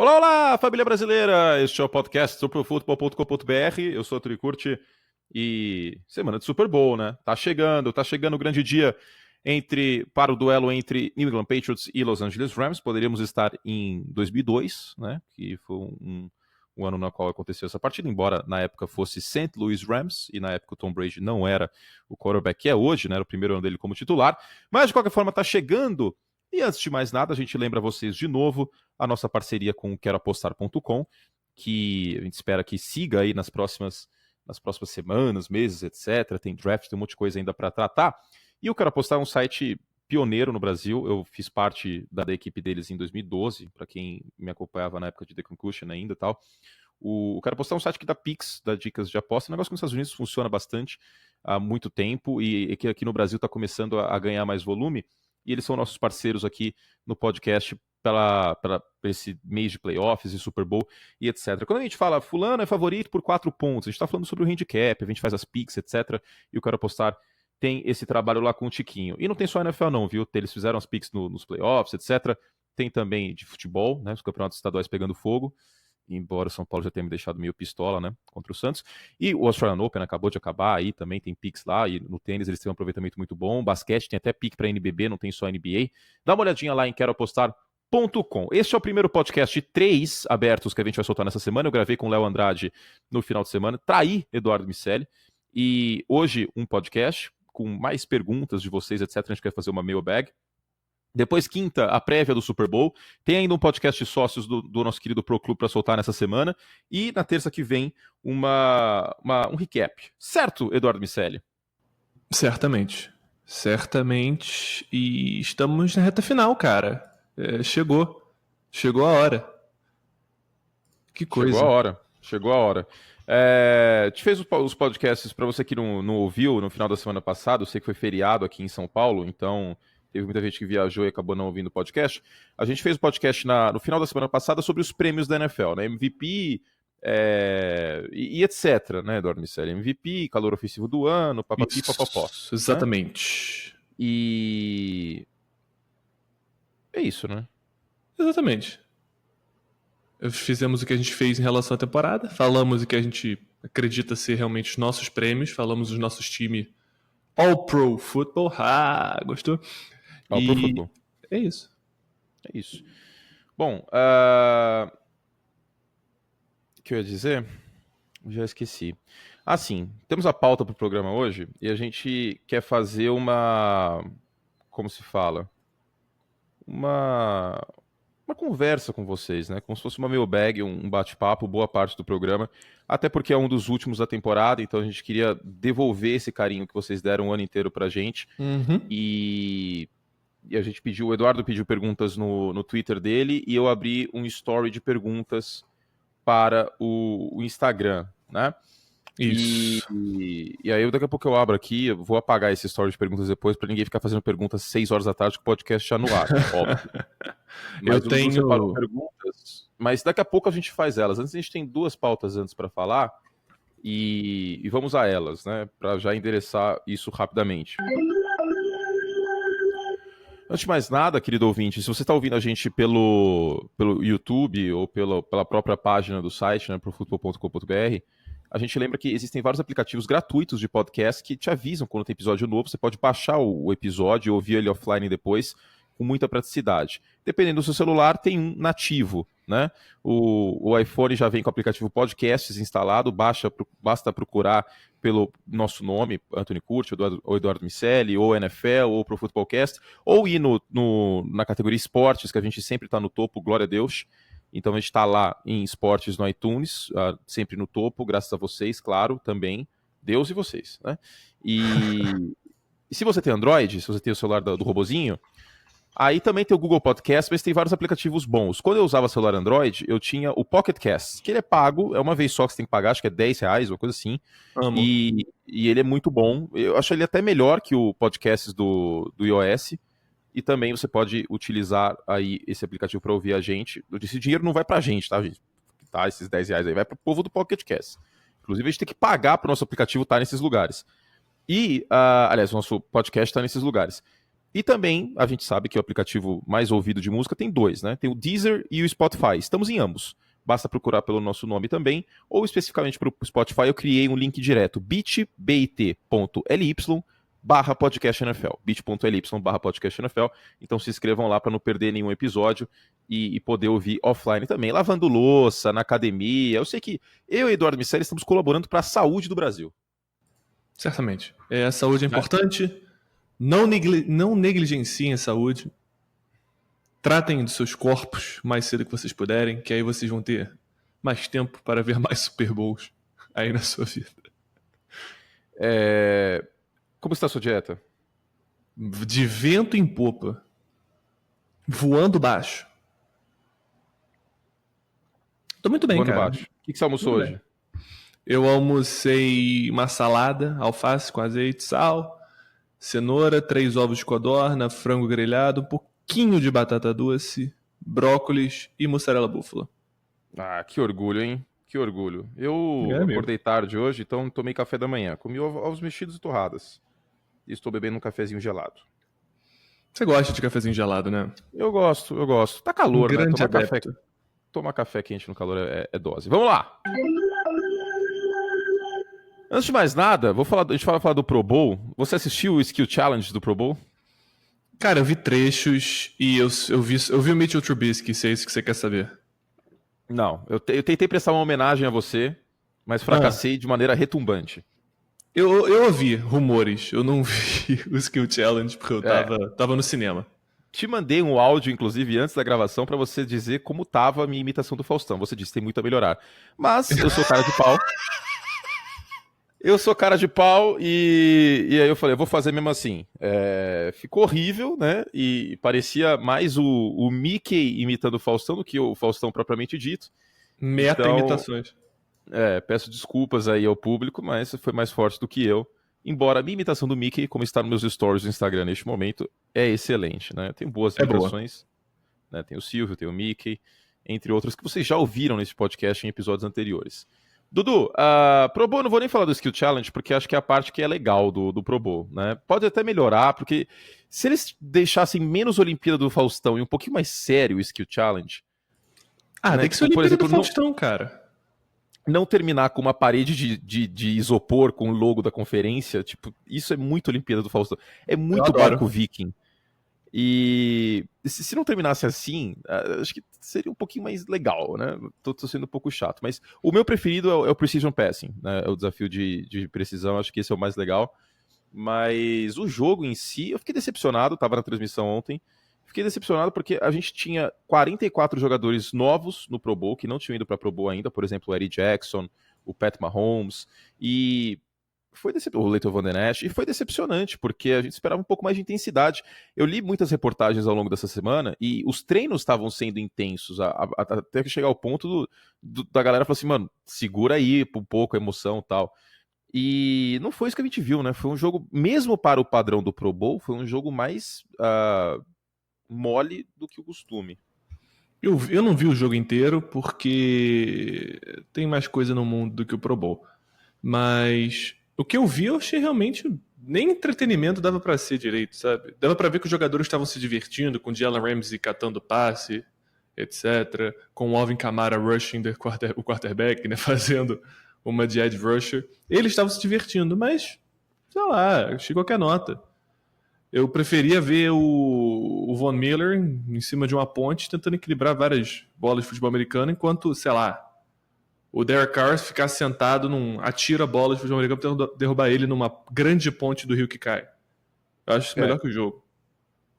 Olá, olá, família brasileira! Este é o podcast superfutebol.com.br. Eu sou o Turi Curti e semana de Super Bowl, né? Tá chegando o grande dia para o duelo entre New England Patriots e Los Angeles Rams. Poderíamos estar em 2002, né? Que foi um ano no qual aconteceu essa partida, embora na época fosse St. Louis Rams e na época o Tom Brady não era o quarterback que é hoje, né? Era o primeiro ano dele como titular. Mas de qualquer forma, tá chegando. E antes de mais nada, a gente lembra vocês de novo a nossa parceria com o queroapostar.com, que a gente espera que siga aí nas próximas semanas, meses, etc. Tem draft, tem um monte de coisa ainda para tratar. E o Quero Apostar é um site pioneiro no Brasil. Eu fiz parte da equipe deles em 2012, para quem me acompanhava na época de The Concussion ainda e tal. O Quero Apostar é um site que dá picks, dá dicas de aposta. Um negócio que nos Estados Unidos funciona bastante há muito tempo e que aqui no Brasil está começando a ganhar mais volume. E eles são nossos parceiros aqui no podcast para esse mês de playoffs e Super Bowl e etc. Quando a gente fala fulano é favorito por 4 pontos, a gente está falando sobre o handicap, a gente faz as picks, etc. E o Quero Apostar tem esse trabalho lá com o Tiquinho. E não tem só NFL não, viu? Eles fizeram as picks nos playoffs, etc. Tem também de futebol, né? Os campeonatos estaduais pegando fogo. Embora o São Paulo já tenha me deixado meio pistola, né, contra o Santos. E o Australian Open acabou de acabar, aí também tem picks lá, e no tênis eles têm um aproveitamento muito bom. Basquete tem até pick para NBB, não tem só NBA. Dá uma olhadinha lá em queroapostar.com. Este é o primeiro podcast de 3 abertos que a gente vai soltar nessa semana. Eu gravei com o Léo Andrade no final de semana, traí Eduardo Miceli, e hoje um podcast com mais perguntas de vocês, etc. A gente quer fazer uma mailbag. Depois, quinta, a prévia do Super Bowl. Tem ainda um podcast de sócios do nosso querido Pro Clube para soltar nessa semana. E na terça que vem, um recap. Certo, Eduardo Miceli? Certamente. Certamente. E estamos na reta final, cara. Chegou. Chegou a hora. Que coisa. Chegou a hora. Te fez os podcasts, para você que não ouviu, no final da semana passada, eu sei que foi feriado aqui em São Paulo, então teve muita gente que viajou e acabou não ouvindo o podcast. A gente fez o podcast no final da semana passada sobre os prêmios da NFL, né? MVP e etc, né, Eduardo Miceli? MVP, calor ofensivo do ano, papapi, papapó. Exatamente. Né? E é isso, né? Exatamente. Fizemos o que a gente fez em relação à temporada, falamos o que a gente acredita ser realmente os nossos prêmios, falamos os nossos times All Pro Football. Ah, gostou? All Pro Football. É isso. É isso. Bom, o que eu ia dizer? Já esqueci. Sim, temos a pauta para o programa hoje e a gente quer fazer como se fala? Uma conversa com vocês, né? Como se fosse uma mailbag, um bate-papo, boa parte do programa. Até porque é um dos últimos da temporada, então a gente queria devolver esse carinho que vocês deram o ano inteiro pra gente. Uhum. E a gente o Eduardo pediu perguntas no Twitter dele e eu abri um story de perguntas para o Instagram, né? Isso. E aí daqui a pouco eu abro aqui, eu vou apagar esse story de perguntas depois para ninguém ficar fazendo perguntas 6 horas da tarde com o podcast já no ar, óbvio. Mas eu tenho separou perguntas, mas daqui a pouco a gente faz elas. Antes a gente tem 2 pautas antes para falar e vamos a elas, né? Para já endereçar isso rapidamente. Antes de mais nada, querido ouvinte, se você está ouvindo a gente pelo YouTube ou pela própria página do site, né, profutbol.com.br, a gente lembra que existem vários aplicativos gratuitos de podcast que te avisam quando tem episódio novo. Você pode baixar o episódio e ouvir ele offline depois, com muita praticidade. Dependendo do seu celular, tem um nativo, né? O iPhone já vem com o aplicativo Podcasts instalado, basta procurar pelo nosso nome, Anthony Curti, ou Eduardo Miceli, ou NFL, ou Pro Footballcast, ou ir na categoria esportes, que a gente sempre está no topo, glória a Deus. Então a gente está lá em esportes no iTunes, sempre no topo, graças a vocês, claro, também, Deus e vocês, né? E se você tem Android, se você tem o celular do robozinho, aí também tem o Google Podcast, mas tem vários aplicativos bons. Quando eu usava celular Android, eu tinha o Pocket Cast, que ele é pago, é uma vez só que você tem que pagar, acho que é R$10, uma coisa assim. Amo. E ele é muito bom. Eu acho ele até melhor que o podcast do iOS. E também você pode utilizar aí esse aplicativo para ouvir a gente. Esse dinheiro não vai pra gente, tá, gente? Tá, esses R$10 aí vai pro povo do Pocket Cast. Inclusive, a gente tem que pagar pro nosso aplicativo estar nesses lugares. E, aliás, o nosso podcast está nesses lugares. E também, a gente sabe que o aplicativo mais ouvido de música tem 2, né? Tem o Deezer e o Spotify. Estamos em ambos. Basta procurar pelo nosso nome também, ou especificamente para o Spotify, eu criei um link direto, bit.ly/podcastNFL, bit.ly/podcastNFL. Então se inscrevam lá para não perder nenhum episódio e poder ouvir offline também, lavando louça, na academia. Eu sei que eu e Eduardo Miceli estamos colaborando para a saúde do Brasil. Certamente. A saúde é importante. Não negligenciem a saúde. Tratem dos seus corpos o mais cedo que vocês puderem, que aí vocês vão ter mais tempo para ver mais Super Bowls aí na sua vida. Como está a sua dieta? De vento em popa. Voando baixo. Tô muito bem, Voando cara. baixo. O que você almoçou Muito hoje? bem. Eu almocei uma salada, alface com azeite, sal, cenoura, 3 ovos de codorna, frango grelhado, um pouquinho de batata doce, brócolis e mussarela búfala. Ah, que orgulho, hein? Que orgulho. Eu Amigo. acordei tarde hoje, então tomei café da manhã. Comi ovos mexidos e torradas. E estou bebendo um cafezinho gelado. Você gosta de cafezinho gelado, né? Eu gosto, eu gosto. Tá calor, né? Grande adepto. Tomar café quente no calor é dose. Vamos lá! Antes de mais nada, a gente vai falar do Pro Bowl. Você assistiu o Skill Challenge do Pro Bowl? Cara, eu vi trechos e eu vi o Mitchell Trubisky, se é isso que você quer saber. Não, eu tentei prestar uma homenagem a você, mas fracassei de maneira retumbante. Eu ouvi rumores, eu não vi o Skill Challenge porque eu tava no cinema. Te mandei um áudio, inclusive, antes da gravação, pra você dizer como tava a minha imitação do Faustão. Você disse que tem muito a melhorar. Mas eu sou cara de pau. Eu sou cara de pau e aí eu falei, eu vou fazer mesmo assim. Ficou horrível, né? E parecia mais o Mickey imitando o Faustão do que o Faustão propriamente dito. Meta-imitações. Peço desculpas aí ao público, mas foi mais forte do que eu. Embora a minha imitação do Mickey, como está nos meus stories do Instagram neste momento, é excelente, né? Tem boas imitações. Né? Tem o Silvio, tem o Mickey, entre outros que vocês já ouviram nesse podcast em episódios anteriores. Dudu, Pro Bowl, não vou nem falar do Skill Challenge, porque acho que é a parte que é legal do Pro Bowl, né? Pode até melhorar, porque se eles deixassem menos Olimpíada do Faustão e um pouquinho mais sério o Skill Challenge... né? Tem que ser Olimpíada do Faustão, cara. Não terminar com uma parede de isopor com o logo da conferência, tipo, isso é muito Olimpíada do Faustão. É muito barco viking. E se não terminasse assim, acho que seria um pouquinho mais legal, né? Tô sendo um pouco chato. Mas o meu preferido é o Precision Passing, né? É o desafio de precisão, acho que esse é o mais legal. Mas o jogo em si, eu fiquei decepcionado, tava na transmissão ontem. Fiquei decepcionado porque a gente tinha 44 jogadores novos no Pro Bowl, que não tinham ido para Pro Bowl ainda, por exemplo, o Eddie Jackson, o Pat Mahomes, e foi o Leighton Van Der Esch, e foi decepcionante, porque a gente esperava um pouco mais de intensidade. Eu li muitas reportagens ao longo dessa semana, e os treinos estavam sendo intensos, até que chegar ao ponto da galera falar assim, mano, segura aí um pouco a emoção e tal. E não foi isso que a gente viu, né? Foi um jogo, mesmo para o padrão do Pro Bowl, foi um jogo mais... mole do que o costume. Eu não vi o jogo inteiro porque tem mais coisa no mundo do que o Pro Bowl. Mas o que eu vi, eu achei realmente nem entretenimento dava pra ser direito, sabe? Dava pra ver que os jogadores estavam se divertindo com o Jalen Ramsey catando passe, etc. Com o Alvin Kamara rushing o quarterback, né? Fazendo uma de edge rusher. Eles estavam se divertindo, mas sei lá, achei qualquer nota. Eu preferia ver o Von Miller em cima de uma ponte tentando equilibrar várias bolas de futebol americano, enquanto, sei lá, o Derek Carr ficar sentado atira bolas de futebol americano tentando derrubar ele numa grande ponte do rio que cai. Eu acho isso melhor que o jogo.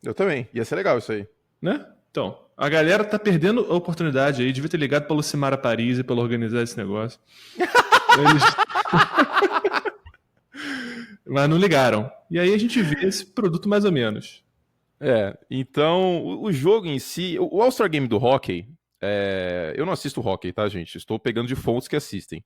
Eu também. Ia ser legal isso aí. Né? Então, a galera tá perdendo a oportunidade aí. Devia ter ligado pra Lucimara Paris pra organizar esse negócio. Mas não ligaram. E aí a gente vê esse produto mais ou menos. Então, o jogo em si... O All-Star Game do hockey... eu não assisto hockey, tá, gente? Estou pegando de fontes que assistem.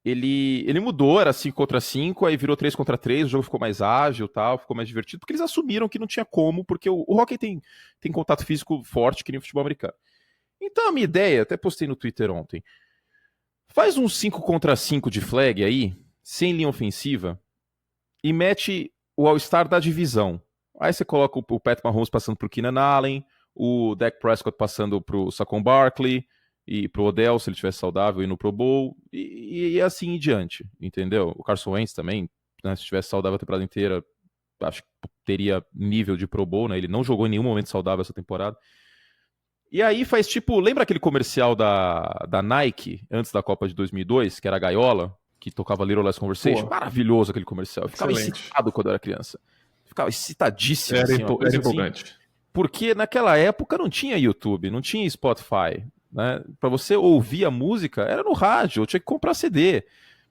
Ele mudou, era 5 contra 5, aí virou 3 contra 3, o jogo ficou mais ágil, tal, ficou mais divertido, porque eles assumiram que não tinha como, porque o hockey tem contato físico forte, que nem o futebol americano. Então a minha ideia, até postei no Twitter ontem, faz um 5 contra 5 de flag aí, sem linha ofensiva, e mete o All-Star da divisão. Aí você coloca o Pat Mahomes passando pro Keenan Allen, o Dak Prescott passando pro Saquon Barkley e pro Odell, se ele tivesse saudável, e no Pro Bowl, e assim em diante, entendeu? O Carson Wentz também, né, se tivesse saudável a temporada inteira, acho que teria nível de Pro Bowl, né? Ele não jogou em nenhum momento saudável essa temporada. E aí faz tipo, lembra aquele comercial da Nike, antes da Copa de 2002, que era a Gaiola, que tocava Little Less Conversation? Pô. Maravilhoso aquele comercial. Eu ficava Excelente. excitado quando eu era criança. Ficava excitadíssimo. Era, assim, era empolgante. Assim, porque naquela época não tinha YouTube, não tinha Spotify. Né? Para você ouvir a música, era no rádio, eu tinha que comprar CD.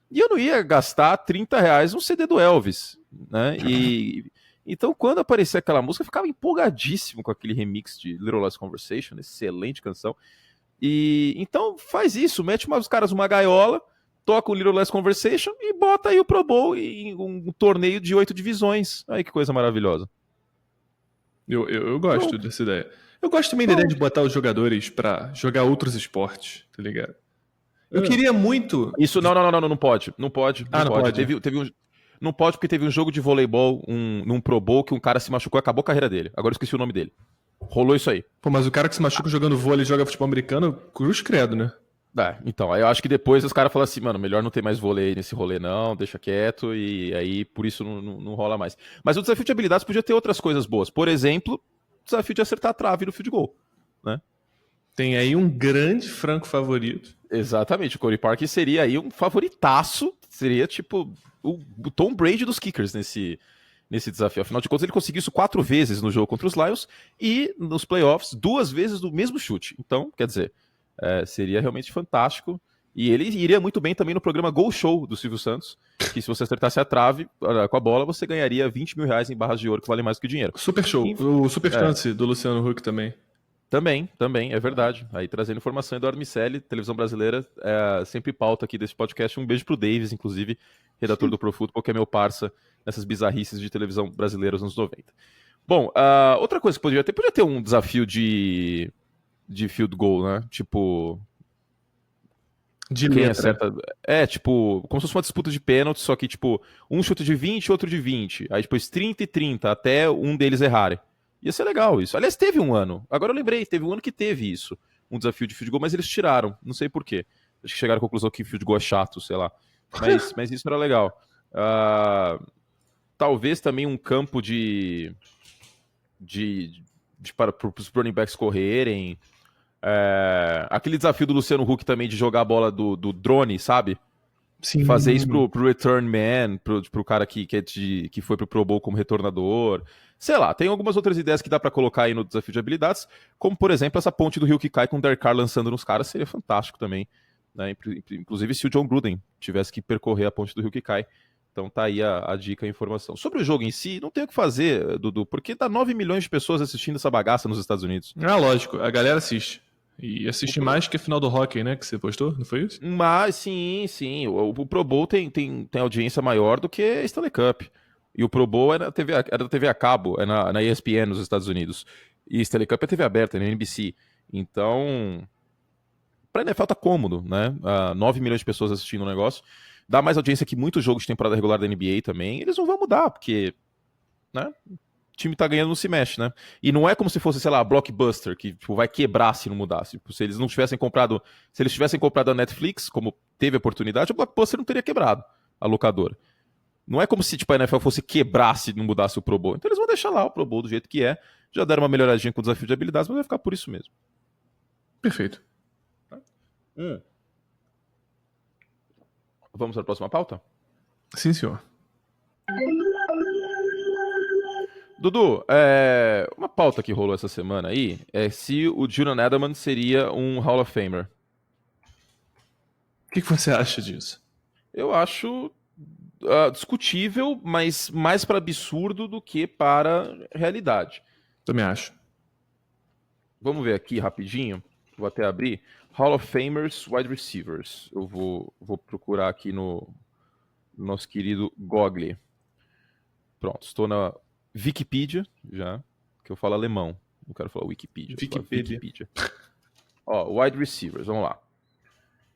E eu não ia gastar R$30 num CD do Elvis. Né? Então, quando aparecia aquela música, eu ficava empolgadíssimo com aquele remix de Little Less Conversation, excelente canção. E então faz isso, mete os caras numa gaiola, toca o Little Less Conversation e bota aí o Pro Bowl em um torneio de 8 divisões. Aí que coisa maravilhosa. Eu gosto dessa ideia. Eu gosto também da ideia de botar os jogadores pra jogar outros esportes, tá ligado? Eu queria muito... Isso, não pode. Não pode. Não pode. Não pode porque teve um jogo de voleibol num Pro Bowl que um cara se machucou e acabou a carreira dele. Agora eu esqueci o nome dele. Rolou isso aí. Pô, mas o cara que se machuca jogando vôlei e joga futebol americano, cruz credo, né? Então, aí eu acho que depois os caras falam assim, mano, melhor não ter mais vôlei nesse rolê não, deixa quieto, e aí por isso não rola mais. Mas o desafio de habilidades podia ter outras coisas boas. Por exemplo, o desafio de acertar a trave no field goal, né? Tem aí um grande franco favorito. Exatamente, o Corey Parker seria aí um favoritaço, seria tipo o Tom Brady dos kickers nesse desafio. Afinal de contas, ele conseguiu isso 4 vezes no jogo contra os Lions e nos playoffs 2 vezes do mesmo chute. Então, quer dizer, seria realmente fantástico. E ele iria muito bem também no programa Gol Show do Silvio Santos, que se você acertasse a trave com a bola, você ganharia R$20 mil em barras de ouro, que vale mais do que dinheiro. Super Show, o Super Chance do Luciano Huck também. Também, é verdade. Aí trazendo informação, Eduardo Miceli, televisão brasileira, sempre pauta aqui desse podcast. Um beijo pro Davis, inclusive, redator do Pro Football, que é meu parça nessas bizarrices de televisão brasileira nos anos 90. Bom, outra coisa que podia ter um desafio de field goal, né? Tipo... De quem letra. acerta... tipo, como se fosse uma disputa de pênalti, só que, tipo, um chute de 20, outro de 20. Aí depois 30 e 30, até um deles errarem. Ia ser legal isso. Aliás, teve um ano. Agora eu lembrei, teve um ano que teve isso. Um desafio de field goal, mas eles tiraram. Não sei por quê. Acho que chegaram à conclusão que field goal é chato, sei lá. Mas isso era legal. Talvez também um campo para os running backs correrem. Aquele desafio do Luciano Huck também de jogar a bola do drone, sabe? Sim. Fazer isso pro return man, pro cara que foi pro Pro Bowl como retornador. Sei lá, tem algumas outras ideias que dá pra colocar aí no desafio de habilidades, como, por exemplo, essa ponte do Rio que cai com o Derek Carr lançando nos caras, seria fantástico também. Né? Inclusive, se o John Gruden tivesse que percorrer a ponte do Rio que cai. Então tá aí a dica e a informação. Sobre o jogo em si, não tem o que fazer, Dudu, porque tá 9 milhões de pessoas assistindo essa bagaça nos Estados Unidos. Lógico, a galera assiste. E assiste mais que a final do hockey, né? Que você postou, não foi isso? Mas sim. O Pro Bowl tem audiência maior do que a Stanley Cup. E o Pro Bowl era da TV a cabo, na ESPN nos Estados Unidos. E a Stanley Cup é TV aberta, na NBC. Então, pra NFL tá cômodo, né? 9 milhões de pessoas assistindo o negócio. Dá mais audiência que muitos jogos de temporada regular da NBA também. Eles não vão mudar, porque... né? O time tá ganhando, não se mexe, né? E não é como se fosse, sei lá, Blockbuster, que tipo, vai quebrar se não mudasse. Tipo, se eles tivessem comprado a Netflix, como teve a oportunidade, o Blockbuster não teria quebrado a locadora. Não é como se tipo, a NFL fosse quebrar se não mudasse o Pro Bowl. Então eles vão deixar lá o Pro Bowl do jeito que é. Já deram uma melhoradinha com o desafio de habilidades, mas vai ficar por isso mesmo. Perfeito. Vamos para a próxima pauta? Sim, senhor. Dudu, uma pauta que rolou essa semana aí é se o Julian Edelman seria um Hall of Famer. O que você acha disso? Eu acho discutível, mas mais para absurdo do que para realidade. Também acho. Vamos ver aqui rapidinho. Vou até abrir. Hall of Famers Wide Receivers. Eu vou procurar aqui no nosso querido Google. Pronto, estou na Wikipedia já, que eu falo alemão. Não quero falar Wikipedia. Wikipedia. Ó, Wide Receivers, vamos lá.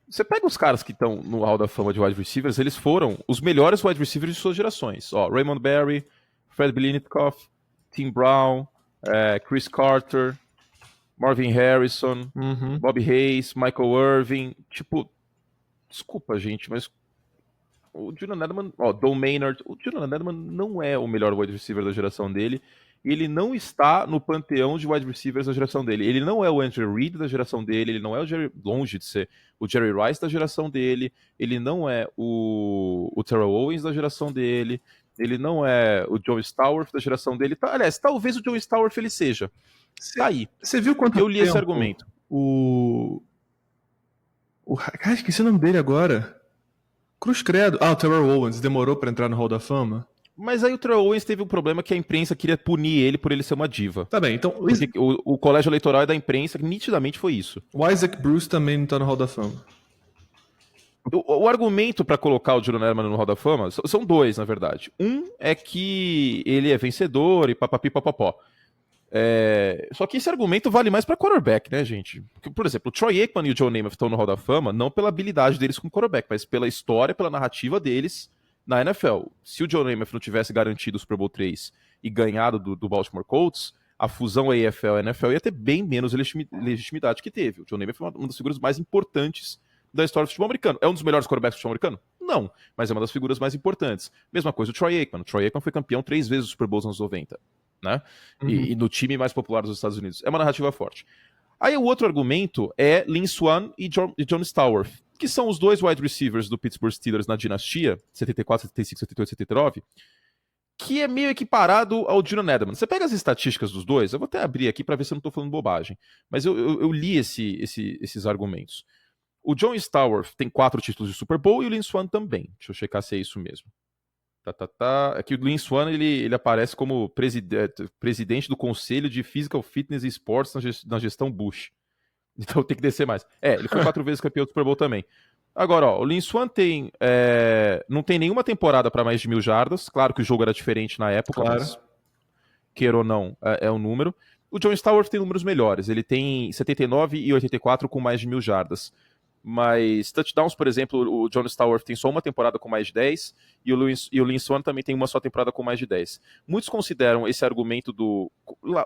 Você pega os caras que estão no Hall da Fama de wide receivers, eles foram os melhores wide receivers de suas gerações. Ó, Raymond Berry, Fred Biletnikoff, Tim Brown, Chris Carter, Marvin Harrison, Bob Hayes, Michael Irvin. Tipo, desculpa, gente, mas o Julian Edelman, Don Maynard, o Julian Edelman não é o melhor wide receiver da geração dele. Ele não está no panteão de wide receivers da geração dele. Ele não é o Andrew Reid da geração dele, ele não é longe de ser o Jerry Rice da geração dele, ele não é o Terrell Owens da geração dele, ele não é o Joe Stallworth da geração dele. Aliás, talvez o Joe Stallworth ele seja. Tá aí. Você viu quanto eu li esse argumento. Cara, esqueci o nome dele agora. Cruz credo. O Terrell Owens demorou pra entrar no Hall da Fama. Mas aí o Terrell Owens teve um problema que a imprensa queria punir ele por ele ser uma diva. Tá bem, então... O colégio eleitoral é da imprensa, que nitidamente foi isso. O Isaac Bruce também não tá no Hall da Fama. O argumento para colocar o Julian Edelman no Hall da Fama são dois, na verdade. Um é que ele é vencedor e papapi papapó. Só que esse argumento vale mais para quarterback, né, gente? Porque, por exemplo, o Troy Aikman e o Joe Namath estão no Hall da Fama não pela habilidade deles como quarterback, mas pela história, pela narrativa deles na NFL. Se o Joe Namath não tivesse garantido o Super Bowl 3 e ganhado do Baltimore Colts, a fusão AFL e NFL ia ter bem menos legitimidade que teve. O Joe Namath foi uma das figuras mais importantes da história do futebol americano. É um dos melhores quarterbacks do futebol americano? Não, mas é uma das figuras mais importantes. Mesma coisa o Troy Aikman. O Troy Aikman foi campeão 3 vezes do Super Bowl nos anos 90. Né? E no time mais popular dos Estados Unidos. É uma narrativa forte. Aí o outro argumento é Lynn Swann e John Stallworth, que são os dois wide receivers do Pittsburgh Steelers na dinastia, 74, 75, 78, 79, que é meio equiparado ao Julian Edelman. Você pega as estatísticas dos dois, eu vou até abrir aqui para ver se eu não estou falando bobagem, mas eu li esses argumentos. O John Stallworth tem 4 títulos de Super Bowl e o Lynn Swann também. Deixa eu checar se é isso mesmo. Aqui o Lynn Swann ele aparece como presidente do Conselho de Physical Fitness e Sports na gestão Bush. Então tem que descer mais. Ele foi 4 vezes campeão do Super Bowl também. Agora, o Lynn Swann não tem nenhuma temporada para mais de 1.000 jardas. Claro que o jogo era diferente na época, claro. Mas queira ou não, é um número. O John Stallworth tem números melhores. Ele tem 79 e 84 com mais de 1.000 jardas. Mas touchdowns, por exemplo, o John Stallworth tem só uma temporada com mais de 10 e o Lynn Swann também tem uma só temporada com mais de 10. Muitos consideram esse argumento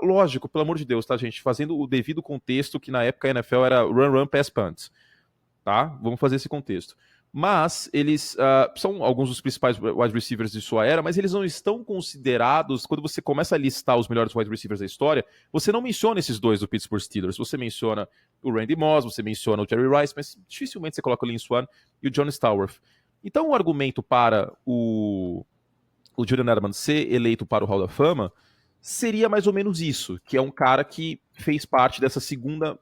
lógico, pelo amor de Deus, tá, gente? Fazendo o devido contexto que na época a NFL era run, pass, punt. Tá? Vamos fazer esse contexto. Mas eles são alguns dos principais wide receivers de sua era, mas eles não estão considerados, quando você começa a listar os melhores wide receivers da história, você não menciona esses dois do Pittsburgh Steelers, você menciona o Randy Moss, você menciona o Jerry Rice, mas dificilmente você coloca o Lynn Swann e o John Stallworth. Então o argumento para o Julian Edelman ser eleito para o Hall da Fama seria mais ou menos isso, que é um cara que fez parte dessa segunda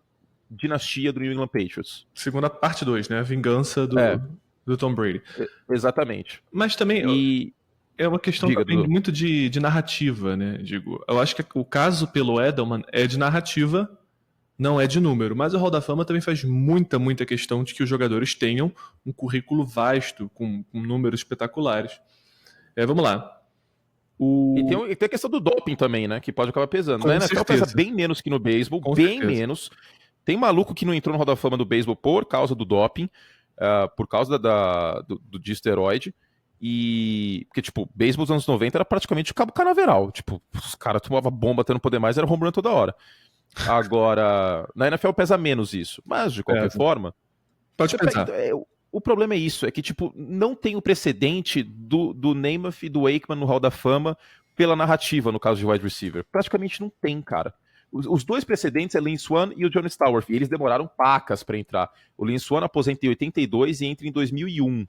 dinastia do New England Patriots. Segunda parte 2, né? A vingança do Tom Brady. Exatamente. Mas também é uma questão também muito de narrativa, né? Eu acho que o caso pelo Edelman é de narrativa, não é de número. Mas o Hall da Fama também faz muita questão de que os jogadores tenham um currículo vasto, com números espetaculares. Vamos lá. E tem a questão do doping também, né? Que pode acabar pesando. Na NFL pesa bem menos que no beisebol, bem menos. Tem maluco que não entrou no Hall da Fama do beisebol por causa do doping, por causa de esteroide. Porque, tipo, beisebol dos anos 90 era praticamente o Cabo Canaveral. Tipo, os caras tomavam bomba até não poder mais, era home run toda hora. Agora, na NFL pesa menos isso. Mas, de qualquer forma... Pode pensar. O problema é isso, é que, tipo, não tem o precedente do Namath e do Aikman no Hall da Fama pela narrativa, no caso de wide receiver. Praticamente não tem, cara. Os dois precedentes é Lynn Swann e o John Stallworth, e eles demoraram pacas para entrar. O Lynn Swann aposenta em 82 e entra em 2001.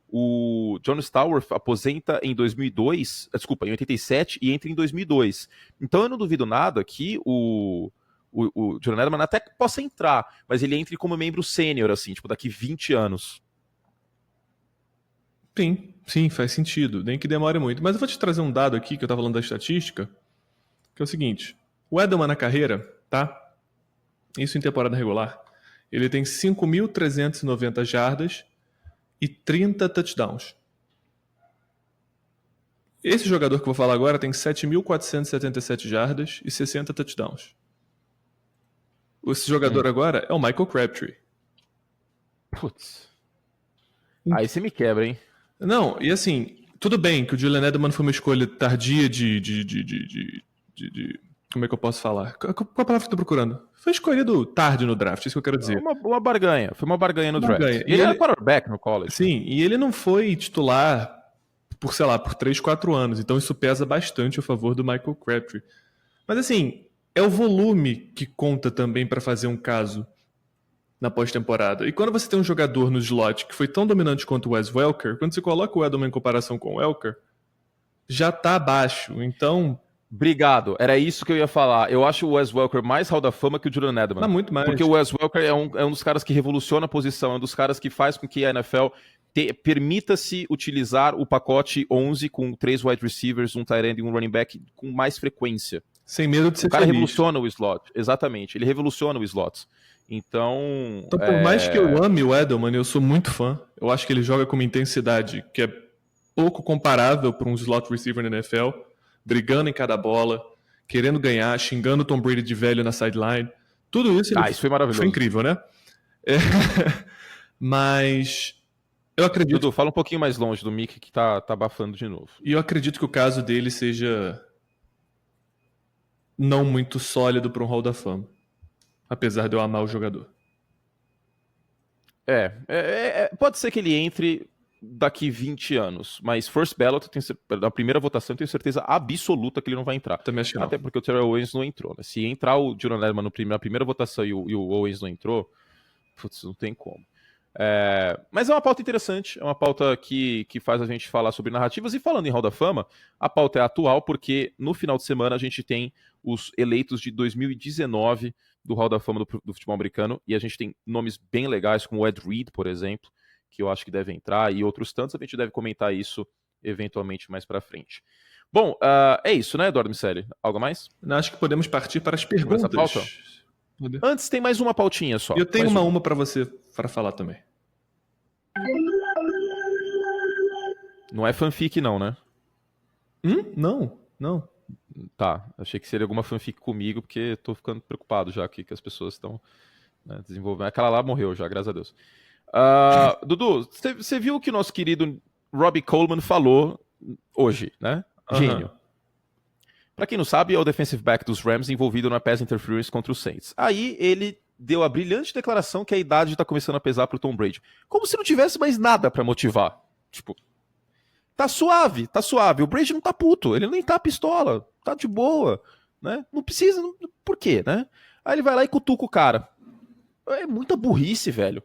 O John Stallworth aposenta em 87 e entra em 2002. Então eu não duvido nada que o John Edelman até possa entrar, mas ele entre como membro sênior, assim, tipo, daqui 20 anos. Sim, faz sentido. Nem que demore muito. Mas eu vou te trazer um dado aqui, que eu tava falando da estatística, que é o seguinte... O Edelman na carreira, tá? Isso em temporada regular. Ele tem 5.390 jardas e 30 touchdowns. Esse jogador que eu vou falar agora tem 7.477 jardas e 60 touchdowns. Esse jogador agora é o Michael Crabtree. Putz. Aí você me quebra, hein? Não, e assim, tudo bem que o Julian Edelman foi uma escolha tardia de como é que eu posso falar? Qual a palavra que eu tô procurando? Foi escolhido tarde no draft, isso que eu quero dizer. Uma barganha. Foi uma barganha no draft. Barganha. E ele era quarterback no college. Sim, e ele não foi titular por, sei lá, por 3, 4 anos. Então isso pesa bastante a favor do Michael Crabtree. Mas assim, é o volume que conta também para fazer um caso na pós-temporada. E quando você tem um jogador no slot que foi tão dominante quanto o Wes Welker, quando você coloca o Edelman em comparação com o Welker, já tá abaixo. Então... Obrigado, era isso que eu ia falar. Eu acho o Wes Welker mais Hall da Fama que o Julian Edelman. Não, muito mais. Porque o Wes Welker é um dos caras que revoluciona a posição, é um dos caras que faz com que a NFL permita-se utilizar o pacote 11 com 3 wide receivers, um tight end e um running back com mais frequência. Sem medo de ser feliz. O cara feliz. revoluciona o slot, exatamente. Ele revoluciona o slot. Então por mais que eu ame o Edelman, eu sou muito fã. Eu acho que ele joga com uma intensidade que é pouco comparável para um slot receiver na NFL, brigando em cada bola, querendo ganhar, xingando o Tom Brady de velho na sideline. Tudo isso, isso foi maravilhoso. Foi incrível, né? Mas eu acredito... Dudu, fala um pouquinho mais longe do Mickey que tá abafando de novo. E eu acredito que o caso dele seja não muito sólido para um Hall da Fama. Apesar de eu amar o jogador. Pode ser que ele entre daqui 20 anos, mas first ballot, na primeira votação, eu tenho certeza absoluta que ele não vai entrar. Também acho que não. Até porque o Terrell Owens não entrou, né? Se entrar o Julian Edelman na primeira votação e o Owens não entrou, putz, não tem como. Mas é uma pauta interessante, é uma pauta que faz a gente falar sobre narrativas. E falando em Hall da Fama, a pauta é atual porque no final de semana a gente tem os eleitos de 2019 do Hall da Fama do futebol americano, e a gente tem nomes bem legais, como o Ed Reed, por exemplo, que eu acho que deve entrar, e outros tantos. A gente deve comentar isso eventualmente mais pra frente. Bom, é isso, né, Eduardo Miceli? Algo mais? Acho que podemos partir para as perguntas. Pauta? Antes tem mais uma pautinha só. Eu tenho uma para você para falar também. Não é fanfic não, né? Não. Tá, achei que seria alguma fanfic comigo, porque tô ficando preocupado já aqui que as pessoas estão desenvolvendo. Aquela lá morreu já, graças a Deus. Dudu, você viu o que o nosso querido Robbie Coleman falou hoje, né? Gênio. Pra quem não sabe, é o defensive back dos Rams envolvido na pass interference contra os Saints. Aí ele deu a brilhante declaração que a idade tá começando a pesar pro Tom Brady. Como se não tivesse mais nada pra motivar. Tipo, tá suave. O Brady não tá puto, ele nem tá pistola, tá de boa, né? Não precisa, por quê, né? Aí ele vai lá e cutuca o cara. É muita burrice, velho.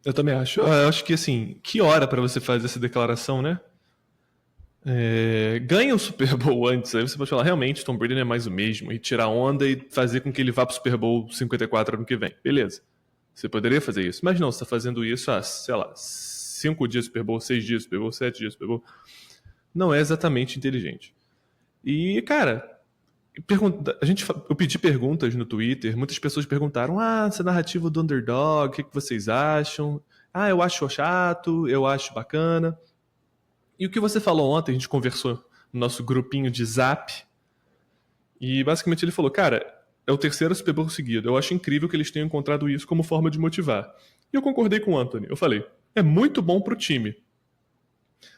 Eu também acho. Eu acho que, assim, que hora pra você fazer essa declaração, né? Ganha o Super Bowl antes, aí você pode falar, realmente, Tom Brady não é mais o mesmo, e tirar onda e fazer com que ele vá pro Super Bowl 54 ano que vem. Beleza. Você poderia fazer isso, mas não, você tá fazendo isso há, sei lá, 5 dias Super Bowl, 6 dias Super Bowl, 7 dias Super Bowl. Não é exatamente inteligente. E, cara, eu pedi perguntas no Twitter, muitas pessoas perguntaram, essa narrativa do underdog, o que vocês acham? Eu acho chato, eu acho bacana. E o que você falou ontem, a gente conversou no nosso grupinho de Zap, e basicamente ele falou, cara, é o terceiro Super Bowl seguido, eu acho incrível que eles tenham encontrado isso como forma de motivar. E eu concordei com o Anthony, eu falei, é muito bom pro time.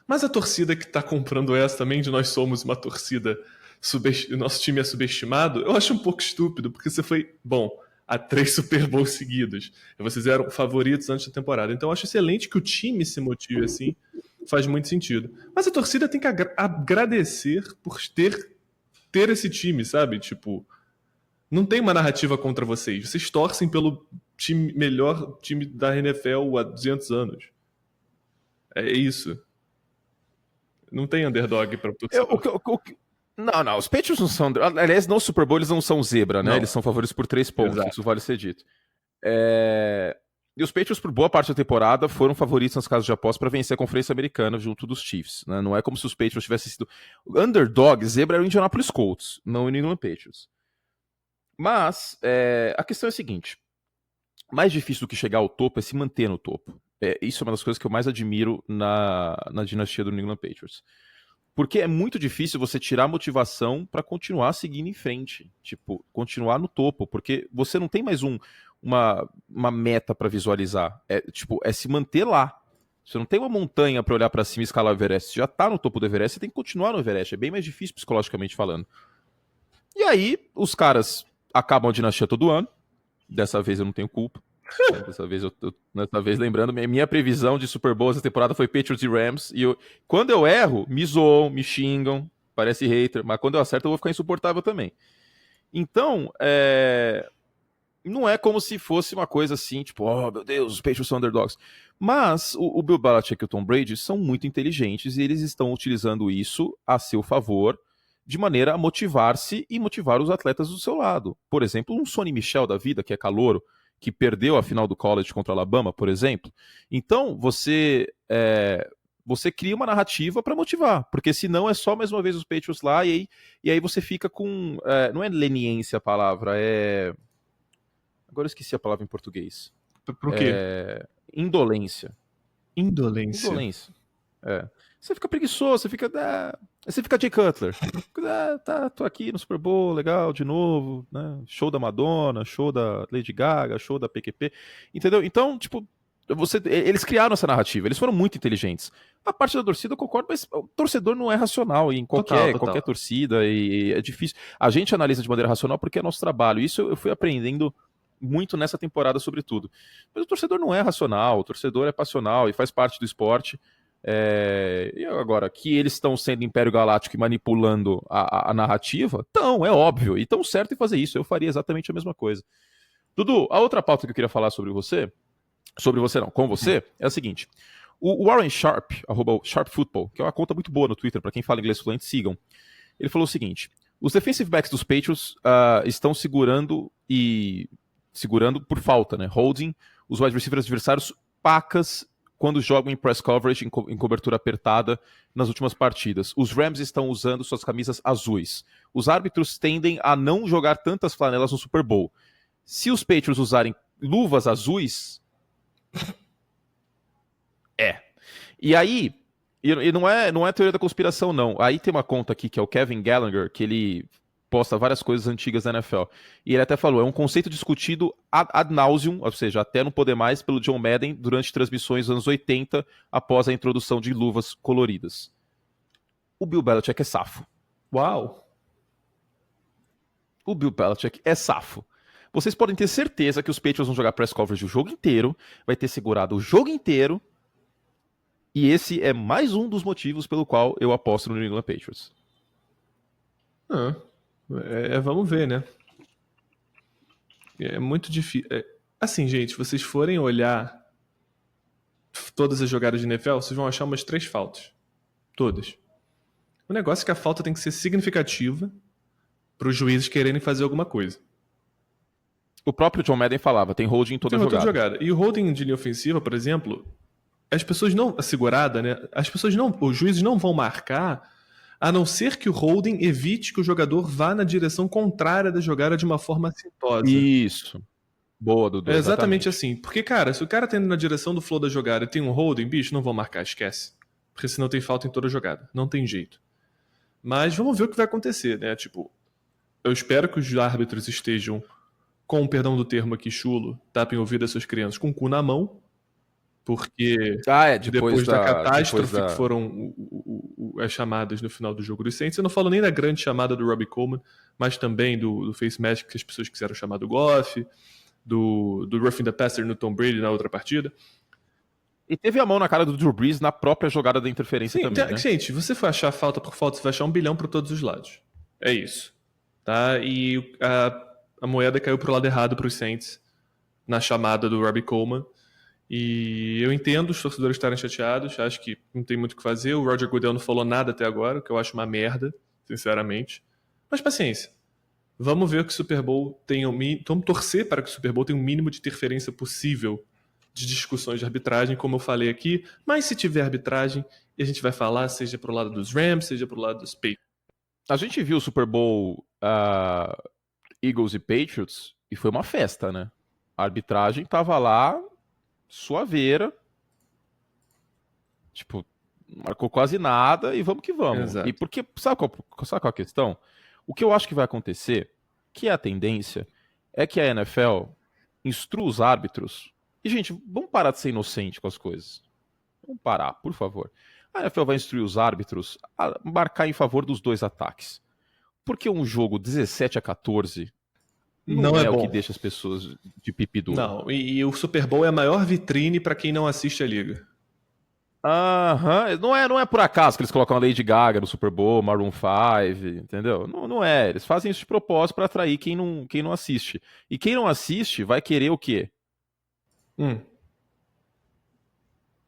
Mas a torcida que tá comprando essa também, de nós somos uma torcida, nosso time é subestimado, eu acho um pouco estúpido, porque você foi, a 3 Super Bowls seguidos. Vocês eram favoritos antes da temporada. Então eu acho excelente que o time se motive assim, faz muito sentido. Mas a torcida tem que agradecer por ter esse time, sabe? Tipo, não tem uma narrativa contra vocês. Vocês torcem pelo melhor time da NFL há 200 anos. É isso. Não tem underdog pra torcer. Não, os Patriots não são... Aliás, no Super Bowl eles não são zebra, né? Não. Eles são favoritos por 3 pontos, Exato. isso vale ser dito. E os Patriots, por boa parte da temporada, foram favoritos nas casas de apostas para vencer a Conferência Americana junto dos Chiefs, né? Não é como se os Patriots tivessem sido... Underdog, zebra era o Indianapolis Colts, não o New England Patriots. Mas a questão é a seguinte. Mais difícil do que chegar ao topo é se manter no topo. Isso é uma das coisas que eu mais admiro na dinastia do New England Patriots. Porque é muito difícil você tirar a motivação para continuar seguindo em frente. Tipo, continuar no topo. Porque você não tem mais uma meta para visualizar. É se manter lá. Você não tem uma montanha para olhar para cima e escalar o Everest. Você já tá no topo do Everest, você tem que continuar no Everest. É bem mais difícil psicologicamente falando. E aí, os caras acabam a dinastia todo ano. Dessa vez eu não tenho culpa. Dessa vez, lembrando, minha previsão de Super Bowl essa temporada foi Patriots e Rams. E quando eu erro, me zoam, me xingam, parece hater, mas quando eu acerto eu vou ficar insuportável também. Então, não é como se fosse uma coisa assim, tipo, oh meu Deus, os Patriots são underdogs. Mas o Bill Belichick e o Tom Brady são muito inteligentes e eles estão utilizando isso a seu favor, de maneira a motivar-se e motivar os atletas do seu lado. Por exemplo, um Sonny Michel da vida, que é calouro, que perdeu a final do college contra a Alabama, por exemplo. Então, você cria uma narrativa para motivar, porque senão é só mais uma vez os Patriots lá e aí você fica com... não é leniência a palavra, agora eu esqueci a palavra em português. Por quê? Indolência. Indolência. Você fica preguiçoso, você fica Jay Cutler. Tô aqui no Super Bowl, legal, de novo, né? Show da Madonna, show da Lady Gaga, show da PQP, entendeu? Então, tipo, eles criaram essa narrativa, eles foram muito inteligentes. A parte da torcida eu concordo, mas o torcedor não é racional em qualquer torcida, e é difícil. A gente analisa de maneira racional porque é nosso trabalho. Isso eu fui aprendendo muito nessa temporada, sobretudo. Mas o torcedor não é racional, o torcedor é passional e faz parte do esporte. E agora, que eles estão sendo Império Galáctico e manipulando a narrativa, então, é óbvio, e estão certo em fazer isso, eu faria exatamente a mesma coisa. Dudu, a outra pauta que eu queria falar com você, é a seguinte: o Warren Sharp, @SharpFootball, que é uma conta muito boa no Twitter, para quem fala inglês fluente, sigam. Ele falou o seguinte: os defensive backs dos Patriots estão segurando por falta, né? Holding os wide receivers adversários pacas quando jogam em press coverage, em cobertura apertada nas últimas partidas. Os Rams estão usando suas camisas azuis. Os árbitros tendem a não jogar tantas flanelas no Super Bowl. Se os Patriots usarem luvas azuis... E aí, e não é teoria da conspiração, não. Aí tem uma conta aqui, que é o Kevin Gallagher, que ele posta várias coisas antigas da NFL. E ele até falou, é um conceito discutido ad nauseum, ou seja, até não poder mais, pelo John Madden durante transmissões dos anos 80, após a introdução de luvas coloridas. O Bill Belichick é safo. Uau! O Bill Belichick é safo. Vocês podem ter certeza que os Patriots vão jogar press coverage o jogo inteiro, vai ter segurado o jogo inteiro, e esse é mais um dos motivos pelo qual eu aposto no New England Patriots. Vamos ver, né? É muito difícil. Assim, gente, vocês forem olhar todas as jogadas de NFL, vocês vão achar umas 3 faltas. Todas. O negócio é que a falta tem que ser significativa para os juízes quererem fazer alguma coisa. O próprio John Madden falava, tem holding em toda jogada. E o holding de linha ofensiva, por exemplo, as pessoas não... A segurada, né? Os juízes não vão marcar, a não ser que o holding evite que o jogador vá na direção contrária da jogada de uma forma assintosa. Isso. Boa, Dudu. É exatamente assim. Porque, cara, se o cara tá indo na direção do flow da jogada e tem um holding, bicho, não vão marcar, esquece. Porque senão tem falta em toda a jogada. Não tem jeito. Mas vamos ver o que vai acontecer, né? Tipo, eu espero que os árbitros estejam, com o perdão do termo aqui, chulo, tapem o ouvido das suas crianças com o cu na mão, porque depois da catástrofe que foram as chamadas no final do jogo dos Saints, eu não falo nem da grande chamada do Robbie Coleman, mas também do face mask que as pessoas quiseram chamar do Goff, do roughing the passer no Tom Brady na outra partida. E teve a mão na cara do Drew Brees na própria jogada da interferência também, né? Gente, você for achar falta por falta, você vai achar 1 bilhão para todos os lados. É isso. Tá? E a moeda caiu pro lado errado pros Saints na chamada do Robbie Coleman. E eu entendo os torcedores estarem chateados, acho que não tem muito o que fazer. O Roger Goodell não falou nada até agora, o que eu acho uma merda, sinceramente. Mas paciência. Vamos ver que o Super Bowl tenha vamos torcer para que o Super Bowl tenha o mínimo de interferência possível de discussões de arbitragem, como eu falei aqui. Mas se tiver arbitragem, a gente vai falar, seja pro lado dos Rams, seja pro lado dos Patriots. A gente viu o Super Bowl Eagles e Patriots e foi uma festa, né? A arbitragem tava lá, suaveira, tipo, marcou quase nada e vamos que vamos. Exato. E porque, sabe qual é a questão? O que eu acho que vai acontecer, que é a tendência, é que a NFL instrua os árbitros. E, gente, vamos parar de ser inocente com as coisas. Vamos parar, por favor. A NFL vai instruir os árbitros a marcar em favor dos 2 ataques. Porque um jogo 17-14 não é o bom. que deixa as pessoas de pipi duro. Não, e o Super Bowl é a maior vitrine pra quem não assiste a liga. Aham, não é por acaso que eles colocam a Lady Gaga no Super Bowl, Maroon 5, entendeu? Não é, eles fazem isso de propósito pra atrair quem não assiste. E quem não assiste vai querer o quê?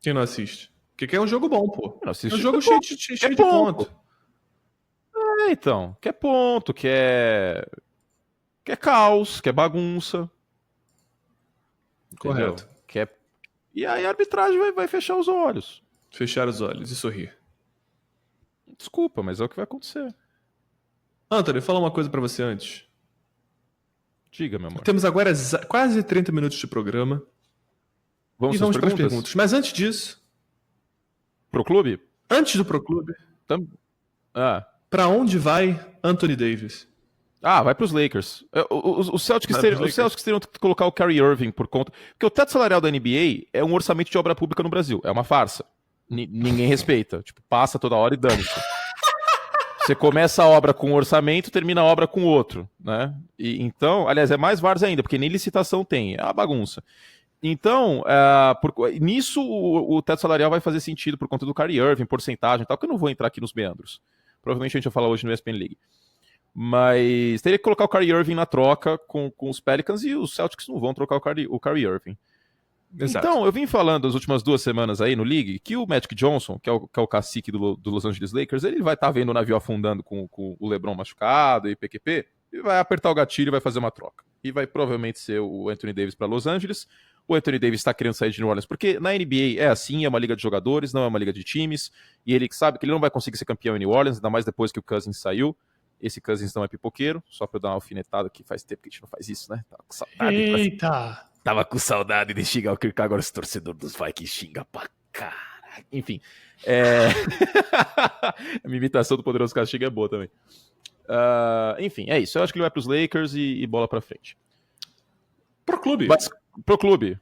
Quem não assiste? Porque quer um jogo bom, pô. Não assiste É um jogo futebol, cheio de ponto. Então, quer ponto, quer caos, quer bagunça. Entendeu? Correto. E aí a arbitragem vai fechar os olhos. Fechar os olhos e sorrir. Desculpa, mas é o que vai acontecer. Anthony, fala uma coisa pra você antes. Diga, meu amor. Temos agora quase 30 minutos de programa. Vamos para as perguntas. Mas antes disso... Pro clube? Antes do Pro Clube, pra onde vai Anthony Davis? Vai pros Lakers. Os Celtics teriam que colocar o Kyrie Irving por conta... Porque o teto salarial da NBA é um orçamento de obra pública no Brasil. É uma farsa. Ninguém respeita. Tipo, passa toda hora e dane-se. Você começa a obra com um orçamento, termina a obra com outro, né? Então, aliás, é mais várzea ainda, porque nem licitação tem. É uma bagunça. Então, nisso o teto salarial vai fazer sentido por conta do Kyrie Irving, porcentagem e tal, que eu não vou entrar aqui nos meandros. Provavelmente a gente vai falar hoje no ESPN League. Mas teria que colocar o Kyrie Irving na troca com os Pelicans e os Celtics não vão trocar o Kyrie Irving. Exato. Então, eu vim falando as últimas 2 semanas aí no League que o Magic Johnson, que é o cacique do Los Angeles Lakers, ele vai estar vendo o navio afundando com o LeBron machucado e PQP, e vai apertar o gatilho e vai fazer uma troca. E vai provavelmente ser o Anthony Davis para Los Angeles. O Anthony Davis está querendo sair de New Orleans, porque na NBA é assim, é uma liga de jogadores, não é uma liga de times, e ele sabe que ele não vai conseguir ser campeão em New Orleans, ainda mais depois que o Cousins saiu. Esse Cousins não é pipoqueiro, só pra eu dar uma alfinetada, que faz tempo que a gente não faz isso, né? Tava com saudade. Eita! Tava com saudade de xingar o Kirk, agora esse torcedor dos Vikings xinga pra caralho. Enfim. A minha imitação do Poderoso Castigo é boa também. Enfim, é isso. Eu acho que ele vai pros Lakers e bola pra frente. Pro clube. Pro clube.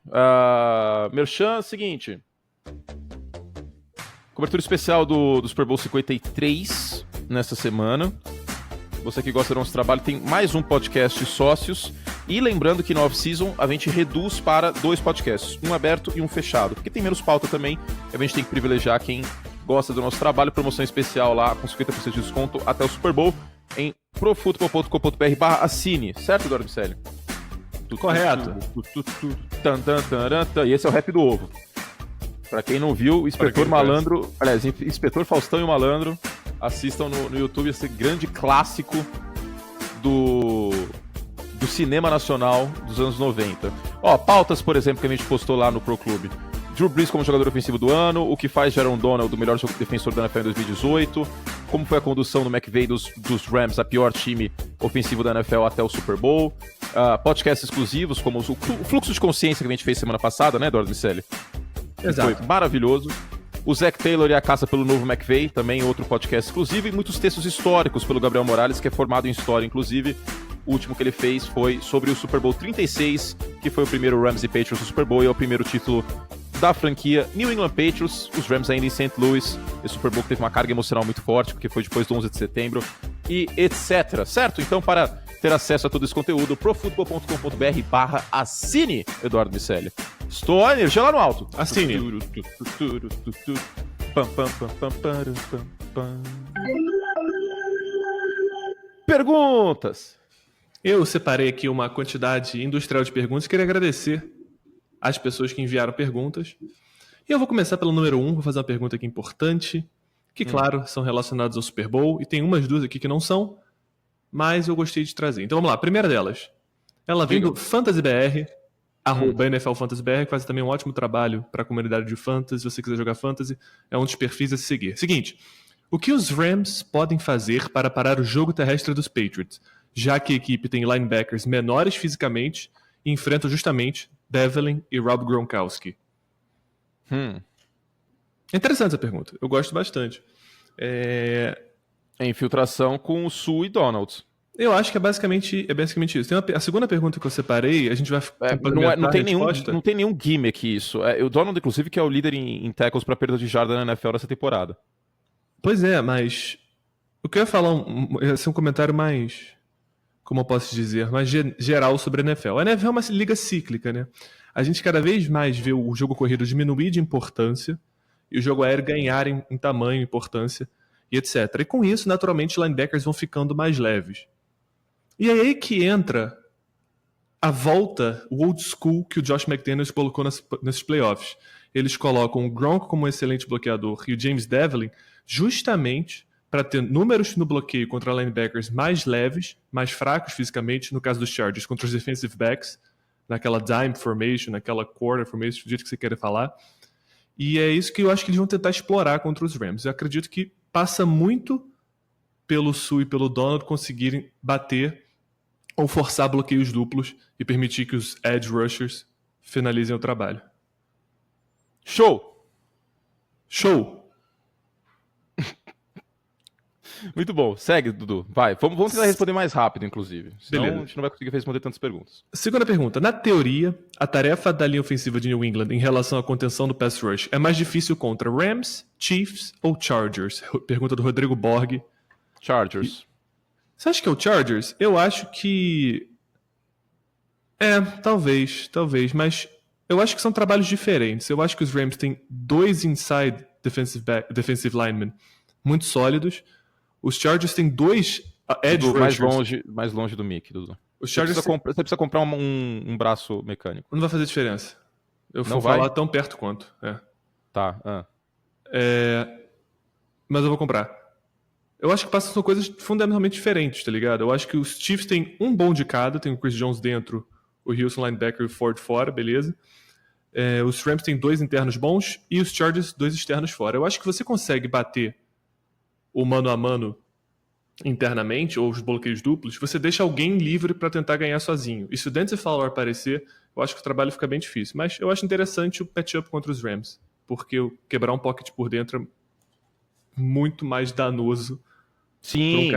Merchan, seguinte. Cobertura especial do Super Bowl 53 nessa semana. Você que gosta do nosso trabalho, tem mais um podcast sócios. E lembrando que no off-season a gente reduz para 2 podcasts, um aberto e um fechado, porque tem menos pauta também, a gente tem que privilegiar quem gosta do nosso trabalho. Promoção especial lá com 50% de desconto até o Super Bowl em profutbol.com.br/assine, certo, Eduardo Miceli? Correto. E esse é o rap do ovo. Pra quem não viu, o Inspetor Malandro, aliás, Inspetor Faustão e o Malandro, assistam no YouTube esse grande clássico do cinema nacional dos anos 90. Pautas, por exemplo, que a gente postou lá no Pro Clube. Drew Brees como jogador ofensivo do ano, o que faz Jaron Donald do melhor defensor da NFL em 2018, como foi a condução do McVay dos Rams, a pior time ofensivo da NFL até o Super Bowl, podcasts exclusivos, como o Fluxo de Consciência que a gente fez semana passada, né, Eduardo Miceli? Exato. Foi maravilhoso. O Zach Taylor e a caça pelo novo McVay, também outro podcast exclusivo, e muitos textos históricos pelo Gabriel Morales, que é formado em história, inclusive. O último que ele fez foi sobre o Super Bowl 36, que foi o primeiro Rams e Patriots do Super Bowl e é o primeiro título da franquia New England Patriots, os Rams ainda em St. Louis. Esse Super Bowl que teve uma carga emocional muito forte, porque foi depois do 11 de setembro, e etc. Certo? Então, para ter acesso a todo esse conteúdo, profutbol.com.br/assine, Eduardo Miceli. Estou a energia lá no alto. Assine. Perguntas. Eu separei aqui uma quantidade industrial de perguntas. Queria agradecer às pessoas que enviaram perguntas. E eu vou começar pelo número 1. Vou fazer uma pergunta aqui importante. Que, claro, são relacionadas ao Super Bowl. E tem umas 2 aqui que não são. Mas eu gostei de trazer. Então vamos lá. A primeira delas. Ela vem do FantasyBR. @NFLFantasyBR, que faz também um ótimo trabalho para a comunidade de Fantasy. Se você quiser jogar Fantasy, é um dos perfis a se seguir. Seguinte. O que os Rams podem fazer para parar o jogo terrestre dos Patriots? Já que a equipe tem linebackers menores fisicamente e enfrenta justamente Devlin e Rob Gronkowski. É interessante essa pergunta. Eu gosto bastante. É infiltração com o Sue e Donald. Eu acho que é basicamente isso. Tem a segunda pergunta que eu separei, a gente vai não tem nenhum gimmick isso. O Donald, inclusive, que é o líder em tackles para perda de jarda na NFL nessa temporada. Pois é, mas O que eu ia falar ia ser um comentário mais, como eu posso dizer, mais geral sobre a NFL. A NFL é uma liga cíclica, né? A gente cada vez mais vê o jogo corrido diminuir de importância e o jogo aéreo ganhar em tamanho, importância e etc. E com isso, naturalmente, linebackers vão ficando mais leves. E é aí que entra a volta, o old school que o Josh McDaniels colocou nesses playoffs. Eles colocam o Gronk como um excelente bloqueador e o James Devlin justamente para ter números no bloqueio contra linebackers mais leves, mais fracos fisicamente, no caso dos Chargers, contra os defensive backs, naquela dime formation, naquela quarter formation, do jeito que você queira falar. E é isso que eu acho que eles vão tentar explorar contra os Rams. Eu acredito que passa muito pelo Sue e pelo Donald conseguirem bater ou forçar bloqueios duplos e permitir que os edge rushers finalizem o trabalho. Show! Show! Muito bom. Segue, Dudu. Vai. Vamos tentar responder mais rápido, inclusive. Senão Beleza. a gente não vai conseguir responder tantas perguntas. Segunda pergunta. Na teoria, a tarefa da linha ofensiva de New England em relação à contenção do pass rush é mais difícil contra Rams, Chiefs ou Chargers? Pergunta do Rodrigo Borg. Chargers. Você acha que é o Chargers? Eu acho que... talvez, mas eu acho que são trabalhos diferentes. Eu acho que os Rams têm 2 inside defensive linemen muito sólidos. Os Chargers têm 2 edge Dudu, rushers. mais longe do Mickey, Dudu. Os Chargers Você precisa comprar um braço mecânico. Não vai fazer diferença. Eu Não vou vai? falar tão perto quanto. Tá. Mas eu vou comprar. Eu acho que são coisas fundamentalmente diferentes, tá ligado? Eu acho que os Chiefs têm um bom de cada. Tem o Chris Jones dentro, o Houston linebacker e o Ford fora, beleza. Os Rams têm 2 internos bons e os Chargers 2 externos fora. Eu acho que você consegue bater o mano a mano internamente, ou os bloqueios duplos, você deixa alguém livre para tentar ganhar sozinho. E se o Dante Fowler aparecer, eu acho que o trabalho fica bem difícil. Mas eu acho interessante o matchup contra os Rams, porque quebrar um pocket por dentro é muito mais danoso. Sim,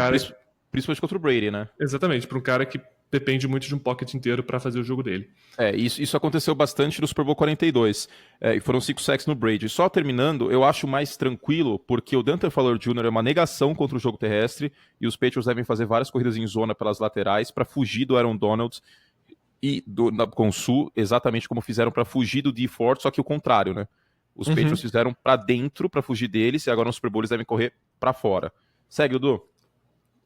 principalmente contra o Brady, né? Exatamente, para um cara que depende muito de um pocket inteiro para fazer o jogo dele. Isso aconteceu bastante no Super Bowl 42. E foram 5 sacks no Brady. Só terminando, eu acho mais tranquilo, porque o Dante Fowler Jr. é uma negação contra o jogo terrestre, e os Patriots devem fazer várias corridas em zona pelas laterais para fugir do Aaron Donald e com o Sul, exatamente como fizeram para fugir do Dee Ford, só que o contrário, né? Os Patriots fizeram para dentro para fugir deles, e agora no Super Bowl eles devem correr para fora. Segue, Dudu.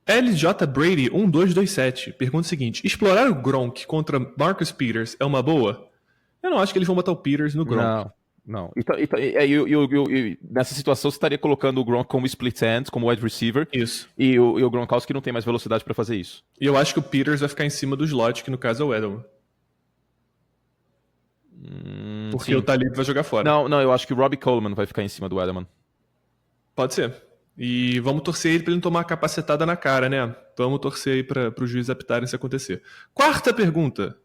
LJ Brady 1227 pergunta o seguinte: explorar o Gronk contra Marcus Peters é uma boa? Eu não acho que eles vão botar o Peters no Gronk. Não. Nessa situação você estaria colocando o Gronk como split end, como wide receiver. Isso. E o Gronkowski não tem mais velocidade para fazer isso. E eu acho que o Peters vai ficar em cima do slot, que no caso é o Edelman. Porque sim. O Talib vai jogar fora. Não, eu acho que o Robbie Coleman vai ficar em cima do Edelman. Pode ser. E vamos torcer ele para ele não tomar uma capacetada na cara, né? Vamos torcer aí para os juízes apitarem se acontecer. Quarta pergunta.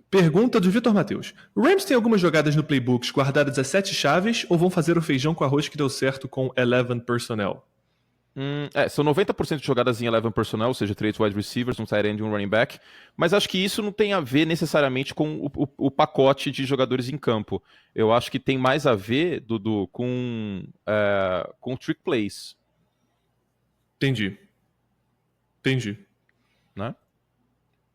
Pergunta do Vitor Matheus. O Rams tem algumas jogadas no playbooks guardadas a 7 chaves ou vão fazer o feijão com arroz que deu certo com 11 personnel? São 90% de jogadas em 11 personnel, ou seja, 3 wide receivers, um tight end e um running back, mas acho que isso não tem a ver necessariamente com o pacote de jogadores em campo. Eu acho que tem mais a ver, Dudu, com trick plays. Entendi. Né?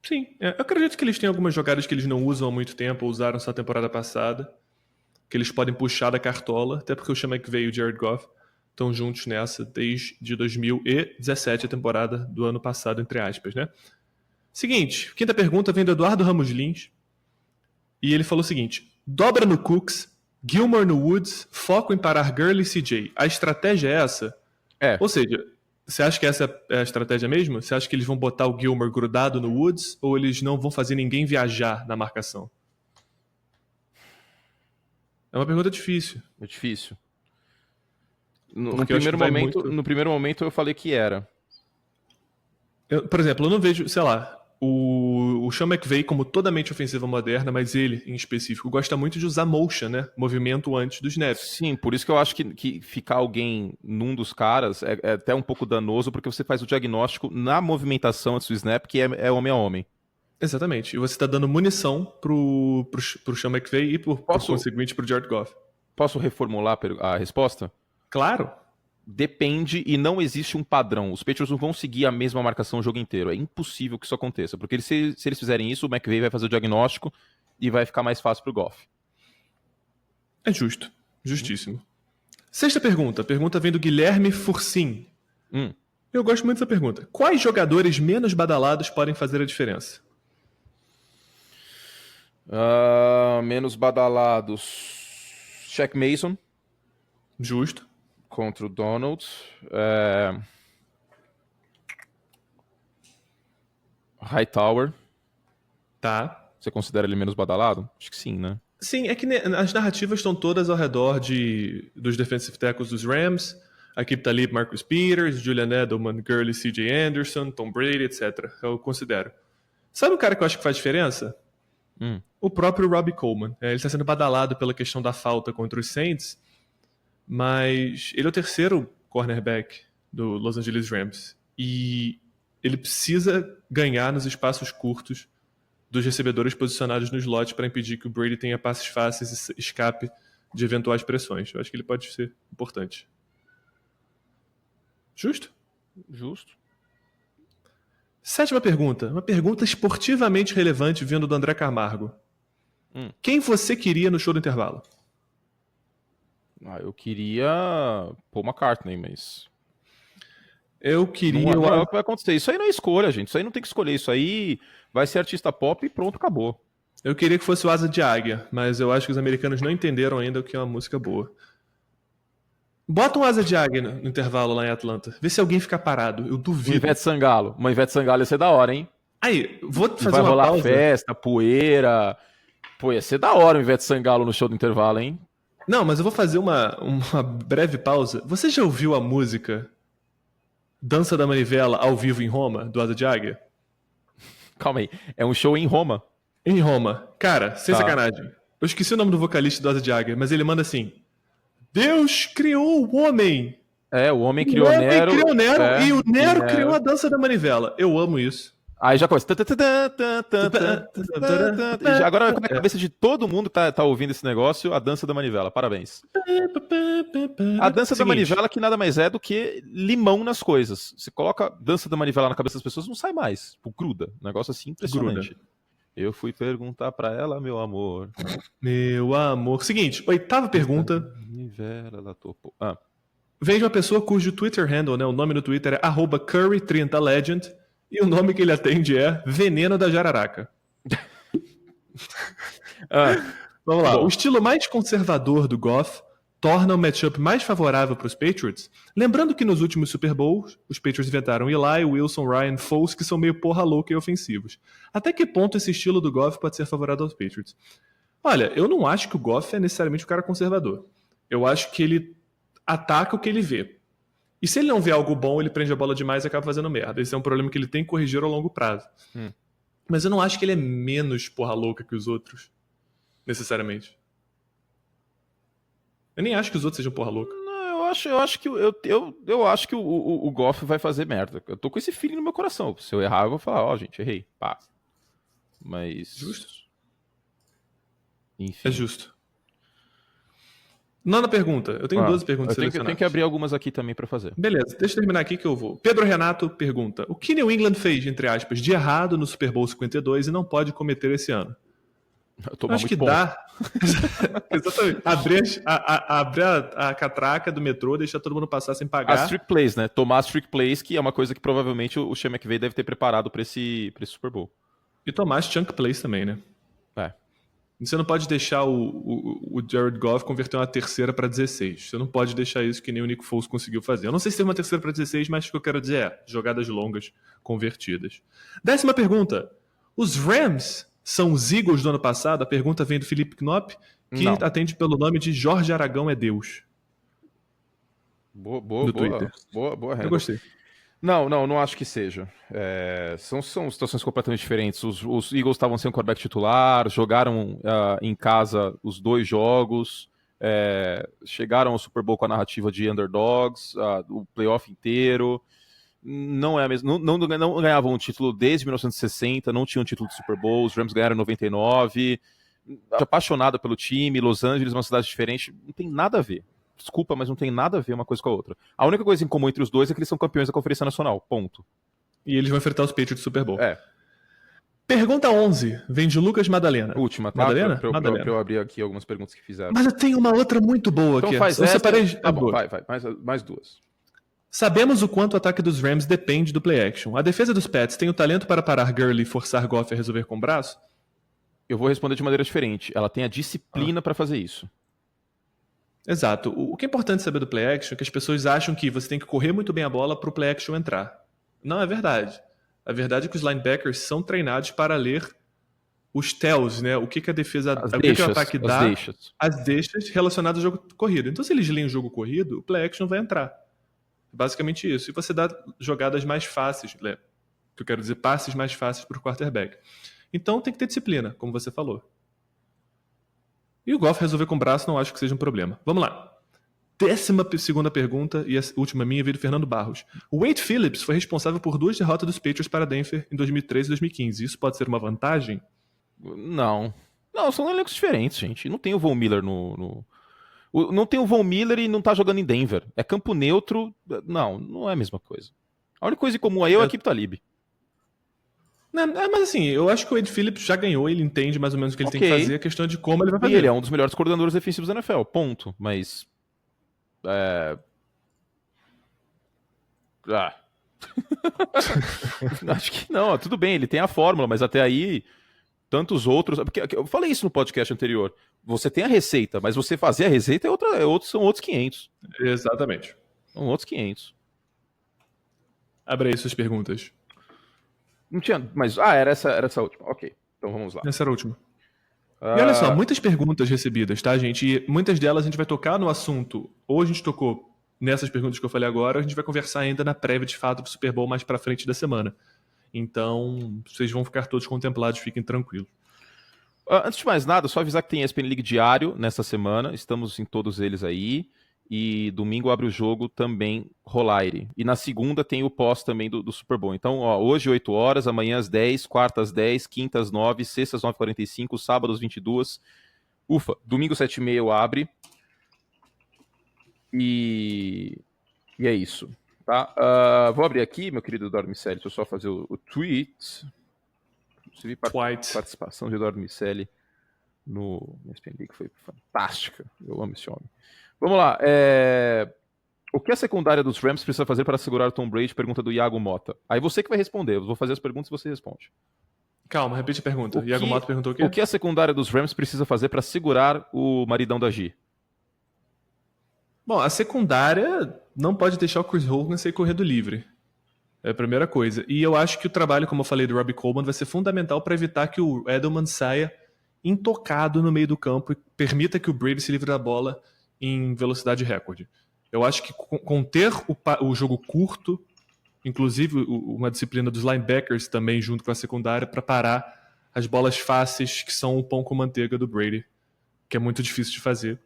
Sim, eu acredito que eles têm algumas jogadas que eles não usam há muito tempo, ou usaram só a temporada passada, que eles podem puxar da cartola, até porque o Sean McVay e o Jared Goff estão juntos nessa desde 2017, a temporada do ano passado, entre aspas, né? Seguinte, quinta pergunta vem do Eduardo Ramos Lins, e ele falou o seguinte: dobra no Cooks, Gilmore no Woods, foco em parar Gurley e CJ. A estratégia é essa? Ou seja, você acha que essa é a estratégia mesmo? Você acha que eles vão botar o Gilmore grudado no Woods, ou eles não vão fazer ninguém viajar na marcação? É uma pergunta difícil. É difícil. No primeiro momento eu falei que era. Por exemplo, eu não vejo, sei lá, o Sean McVay como toda mente ofensiva moderna, mas ele, em específico, gosta muito de usar motion, né? Movimento antes do snap. Sim, por isso que eu acho que ficar alguém num dos caras é até um pouco danoso, porque você faz o diagnóstico na movimentação antes do snap, que é homem a homem. Exatamente. E você está dando munição pro Sean McVay e, por conseguinte, pro Jared Goff. Posso reformular a resposta? Claro. depende e não existe um padrão. Os Patriots não vão seguir a mesma marcação o jogo inteiro. É impossível que isso aconteça, porque se eles fizerem isso, o McVay vai fazer o diagnóstico e vai ficar mais fácil pro Goff. É justo. Justíssimo. Sexta pergunta. A pergunta vem do Guilherme Fursim. Eu gosto muito dessa pergunta. Quais jogadores menos badalados podem fazer a diferença? Menos badalados. Shaq Mason. Justo. Contra o Donald. Hightower. Tá. Você considera ele menos badalado? Acho que sim, né? Sim, é que as narrativas estão todas ao redor dos defensive tackles dos Rams. Aqui tá ali Marcus Peters, Julian Edelman, Gurley, CJ Anderson, Tom Brady, etc. Eu considero. Sabe um cara que eu acho que faz diferença? O próprio Robbie Coleman. Ele está sendo badalado pela questão da falta contra os Saints, mas ele é o terceiro cornerback do Los Angeles Rams. E ele precisa ganhar nos espaços curtos dos recebedores posicionados no slot para impedir que o Brady tenha passes fáceis e escape de eventuais pressões. Eu acho que ele pode ser importante. Justo? Justo. Sétima pergunta. Uma pergunta esportivamente relevante vindo do André Camargo. Quem você queria no show do intervalo? Eu queria Paul McCartney, mas... Eu queria... Não é o que vai acontecer. Isso aí não é escolha, gente. Isso aí não tem que escolher. Isso aí vai ser artista pop e pronto, acabou. Eu queria que fosse o Asa de Águia, mas eu acho que os americanos não entenderam ainda o que é uma música boa. Bota um Asa de Águia no intervalo lá em Atlanta. Vê se alguém fica parado. Eu duvido. Uma Ivete Sangalo ia ser da hora, hein? Aí, vou fazer vai uma rolar pausa. Festa, poeira. Pô, ia ser da hora o Ivete Sangalo no show do intervalo, hein? Não, mas eu vou fazer uma breve pausa. Você já ouviu a música Dança da Manivela ao vivo em Roma, do Asa de Águia? Calma aí. É um show em Roma? Em Roma. Cara, sem sacanagem. Eu esqueci o nome do vocalista do Asa de Águia, mas ele manda assim: Deus criou o homem. O homem criou Nero. E o Nero criou a dança da manivela. Eu amo isso. Aí já começa. E agora vai na cabeça de todo mundo que tá ouvindo esse negócio, a dança da manivela. Parabéns. A dança da manivela que nada mais é do que limão nas coisas. Você coloca dança da manivela na cabeça das pessoas, não sai mais. Gruda. Um negócio assim impressionante. Gruda. Eu fui perguntar pra ela, meu amor. Meu amor. Seguinte, oitava pergunta. Manivela, ela topou. Vem de uma pessoa cujo Twitter handle, né? O nome no Twitter é @curry30legend. E o nome que ele atende é Veneno da Jararaca. Vamos lá. Bom. O estilo mais conservador do Goff torna o matchup mais favorável para os Patriots. Lembrando que nos últimos Super Bowls, os Patriots inventaram Eli, Wilson, Ryan, Foles, que são meio porra louca e ofensivos. Até que ponto esse estilo do Goff pode ser favorável aos Patriots? Olha, eu não acho que o Goff é necessariamente um cara conservador. Eu acho que ele ataca o que ele vê. E se ele não vê algo bom, ele prende a bola demais e acaba fazendo merda. Esse é um problema que ele tem que corrigir ao longo prazo. Mas eu não acho que ele é menos porra louca que os outros, necessariamente. Eu nem acho que os outros sejam porra louca. Não, eu acho que o Goff vai fazer merda. Eu tô com esse feeling no meu coração. Se eu errar, eu vou falar, gente, errei. Pá. Mas... Justo. Enfim. É justo. Nona pergunta. Eu tenho 12 perguntas selecionadas. Eu tenho que abrir algumas aqui também pra fazer. Beleza, deixa eu terminar aqui que eu vou. Pedro Renato pergunta: o que New England fez, entre aspas, de errado no Super Bowl 52 e não pode cometer esse ano? Eu acho que dá. Exatamente. Abrir a catraca do metrô, deixar todo mundo passar sem pagar. As trick plays, né? Tomar as trick plays, que é uma coisa que provavelmente o Sean McVay deve ter preparado pra esse Super Bowl. E tomar as chunk plays também, né? Você não pode deixar o Jared Goff converter uma terceira para 16. Você não pode deixar isso que nem o Nick Foles conseguiu fazer. Eu não sei se tem uma terceira para 16, mas o que eu quero dizer é jogadas longas convertidas. 10ª pergunta. Os Rams são os Eagles do ano passado? A pergunta vem do Felipe Knop, que atende pelo nome de Jorge Aragão é Deus. Boa regra. Eu gostei. Não acho que seja. São situações completamente diferentes. Os Eagles estavam sem um quarterback titular, jogaram em casa os 2 jogos, chegaram ao Super Bowl com a narrativa de underdogs, o playoff inteiro. Não é mesmo. Não ganhavam um título desde 1960, não tinham um título de Super Bowl. Os Rams ganharam em 99. Apaixonado pelo time, Los Angeles, uma cidade diferente, não tem nada a ver. desculpa, mas não tem nada a ver uma coisa com a outra. A única coisa em comum entre os dois é que eles são campeões da Conferência Nacional, ponto. E eles vão enfrentar os Patriots do Super Bowl. É. Pergunta 11, vem de Lucas Madalena. Última, tá? Madalena? Pra eu abrir aqui algumas perguntas que fizeram. Mas eu tenho uma outra muito boa Então aqui. faz eu essa. separei Tá bom, duas. vai. Mais duas. Sabemos o quanto o ataque dos Rams depende do play action. A defesa dos Pats tem o talento para parar Gurley e forçar Goff a resolver com o braço? Eu vou responder de maneira diferente. Ela tem a disciplina pra fazer isso. Exato. O que é importante saber do play action é que as pessoas acham que você tem que correr muito bem a bola para o play action entrar. Não é verdade. A verdade é que os linebackers são treinados para ler os tells, né? O que a defesa, o que o ataque dá, as deixas relacionadas ao jogo corrido. Então, se eles leem o jogo corrido, o play action vai entrar. Basicamente isso. E você dá jogadas mais fáceis, né? Que eu quero dizer, passes mais fáceis para o quarterback. Então, tem que ter disciplina, como você falou. E o Goff resolver com o braço não acho que seja um problema. Vamos lá. 12ª pergunta, e a última minha veio do Fernando Barros. O Wade Phillips foi responsável por 2 derrotas dos Patriots para Denver em 2013 e 2015. Isso pode ser uma vantagem? Não, são elencos diferentes, gente. Não tem o Von Miller não tem o Von Miller e não tá jogando em Denver. É campo neutro. Não é a mesma coisa. A única coisa em comum aí é a equipe Talib. Não, mas assim, eu acho que o Wade Phillips já ganhou, ele entende mais ou menos o que ele tem que fazer, a questão de como ele vai fazer. E ele é um dos melhores coordenadores defensivos da NFL, ponto. Mas... acho que não, tudo bem, ele tem a fórmula, mas até aí, tantos outros... Porque eu falei isso no podcast anterior. Você tem a receita, mas você fazer a receita são outros 500. Exatamente. São outros 500. Abre aí suas perguntas. Não tinha, mas... era essa última. Ok, então vamos lá. Essa era a última. E olha só, muitas perguntas recebidas, tá, gente? E muitas delas a gente vai tocar no assunto. Ou a gente tocou nessas perguntas que eu falei agora, ou a gente vai conversar ainda na prévia de fato do Super Bowl mais pra frente da semana. Então, vocês vão ficar todos contemplados, fiquem tranquilos. Antes de mais nada, só avisar que tem ESPN League diário nessa semana. Estamos em todos eles aí. E domingo abre o jogo também Rolaire. E na segunda tem o pós também do Super Bowl. Então, hoje 8 horas, amanhã às 10, quarta às 10, quinta às 9, sexta às 9h45, sábado às 22. Ufa, domingo 7h30 abre. E é isso. Tá? Vou abrir aqui, meu querido Dormicelli. Deixa eu só fazer o tweet. Inclusive, participação de Dormicelli no ESPN League foi fantástica. Eu amo esse homem. Vamos lá. O que a secundária dos Rams precisa fazer para segurar o Tom Brady? Pergunta do Iago Mota. Aí você que vai responder. Eu vou fazer as perguntas e você responde. Calma, repete a pergunta. Iago Mota perguntou o quê? O que a secundária dos Rams precisa fazer para segurar o maridão da Gi? Bom, a secundária não pode deixar o Chris Hogan sair correndo livre. É a primeira coisa. E eu acho que o trabalho, como eu falei, do Robbie Coleman vai ser fundamental para evitar que o Edelman saia intocado no meio do campo e permita que o Brady se livre da bola em velocidade recorde. Eu acho que conter o jogo curto, inclusive uma disciplina dos linebackers também junto com a secundária, para parar as bolas fáceis que são o pão com manteiga do Brady, que é muito difícil de fazer.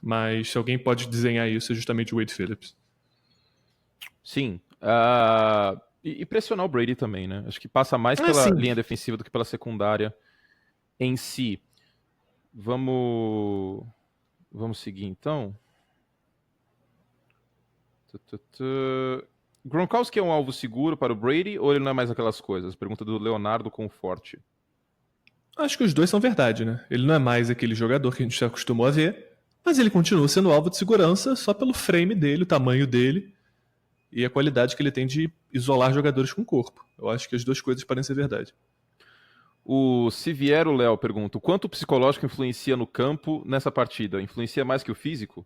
Mas se alguém pode desenhar isso, é justamente o Wade Phillips. Sim. E pressionar o Brady também, né? Acho que passa mais pela linha defensiva do que pela secundária em si. Vamos seguir, então. Gronkowski é um alvo seguro para o Brady ou ele não é mais aquelas coisas? Pergunta do Leonardo Conforte. Acho que os dois são verdade, né? Ele não é mais aquele jogador que a gente já acostumou a ver, mas ele continua sendo alvo de segurança só pelo frame dele, o tamanho dele e a qualidade que ele tem de isolar jogadores com o corpo. Eu acho que as duas coisas podem ser verdade. O Siviero Léo pergunta: o quanto o psicológico influencia no campo nessa partida? Influencia mais que o físico?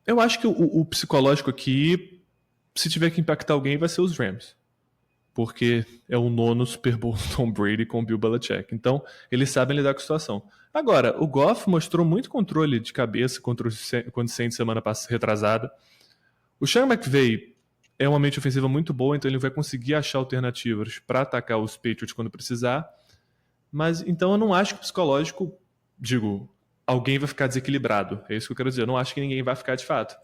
Eu acho que o psicológico aqui, se tiver que impactar alguém, vai ser os Rams. Porque é o 9º Super Bowl do Tom Brady com o Bill Belichick. Então, eles sabem lidar com a situação. Agora, o Goff mostrou muito controle de cabeça contra o Saints semana retrasada. O Sean McVay é uma mente ofensiva muito boa, então ele vai conseguir achar alternativas para atacar os Patriots quando precisar. Mas, então, eu não acho que o psicológico, alguém vai ficar desequilibrado. É isso que eu quero dizer. Eu não acho que ninguém vai ficar de fato.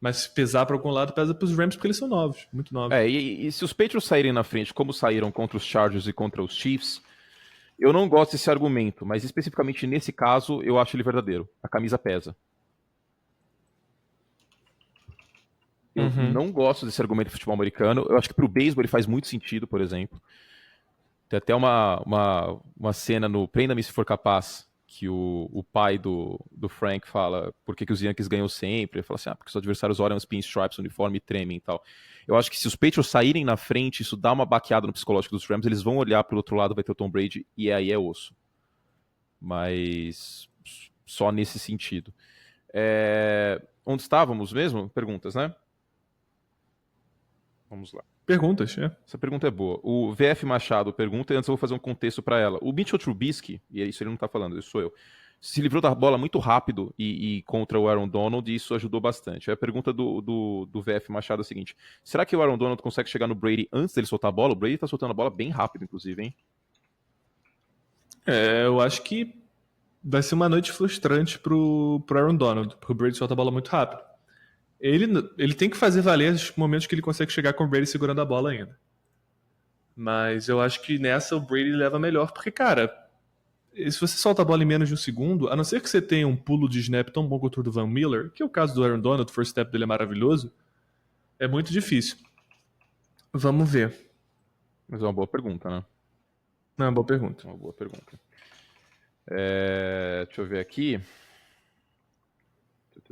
Mas se pesar para algum lado, pesa para os Rams, porque eles são novos, muito novos. E se os Patriots saírem na frente, como saíram contra os Chargers e contra os Chiefs, eu não gosto desse argumento, mas especificamente nesse caso, eu acho ele verdadeiro. A camisa pesa. Eu não gosto desse argumento de futebol americano. Eu acho que pro beisebol ele faz muito sentido, por exemplo. Tem até uma cena no Prenda-me Se For Capaz, que o pai do Frank fala por que os Yankees ganham sempre. Ele fala assim, porque os adversários olham os pinstripes, o uniforme e tremem e tal. Eu acho que se os Patriots saírem na frente, isso dá uma baqueada no psicológico dos Rams, eles vão olhar pro outro lado, vai ter o Tom Brady, e aí é osso. Mas só nesse sentido. Onde estávamos mesmo? Perguntas, né? Vamos lá. Perguntas, é. Essa pergunta é boa. O VF Machado pergunta, e antes eu vou fazer um contexto para ela. O Mitchell Trubisky, e isso ele não tá falando, isso sou eu, se livrou da bola muito rápido e contra o Aaron Donald, e isso ajudou bastante. A pergunta do VF Machado é a seguinte: será que o Aaron Donald consegue chegar no Brady antes dele soltar a bola? O Brady tá soltando a bola bem rápido, inclusive, hein? Eu acho que vai ser uma noite frustrante pro Aaron Donald, porque o Brady solta a bola muito rápido. Ele tem que fazer valer os momentos que ele consegue chegar com o Brady segurando a bola ainda. Mas eu acho que nessa o Brady leva melhor, porque, cara, se você solta a bola em menos de um segundo, a não ser que você tenha um pulo de snap tão bom quanto o do Van Miller, que é o caso do Aaron Donald, o first step dele é maravilhoso, é muito difícil. Vamos ver. Mas é uma boa pergunta, né? Não, é uma boa pergunta. Uma boa pergunta. Deixa eu ver aqui.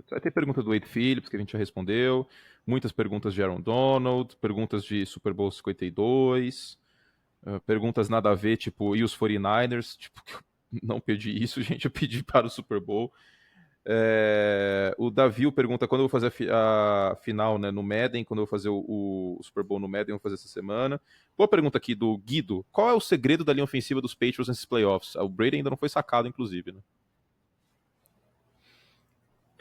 Vai ter pergunta do Wade Phillips, que a gente já respondeu. Muitas perguntas de Aaron Donald. Perguntas de Super Bowl 52. Perguntas nada a ver, tipo, e os 49ers? Tipo, não pedi isso, gente. Eu pedi para o Super Bowl. O Davi pergunta quando eu vou fazer a final, né, no Madden, quando eu vou fazer o Super Bowl no Madden, eu vou fazer essa semana. Boa pergunta aqui do Guido. Qual é o segredo da linha ofensiva dos Patriots nesses playoffs? O Brady ainda não foi sacado, inclusive, né?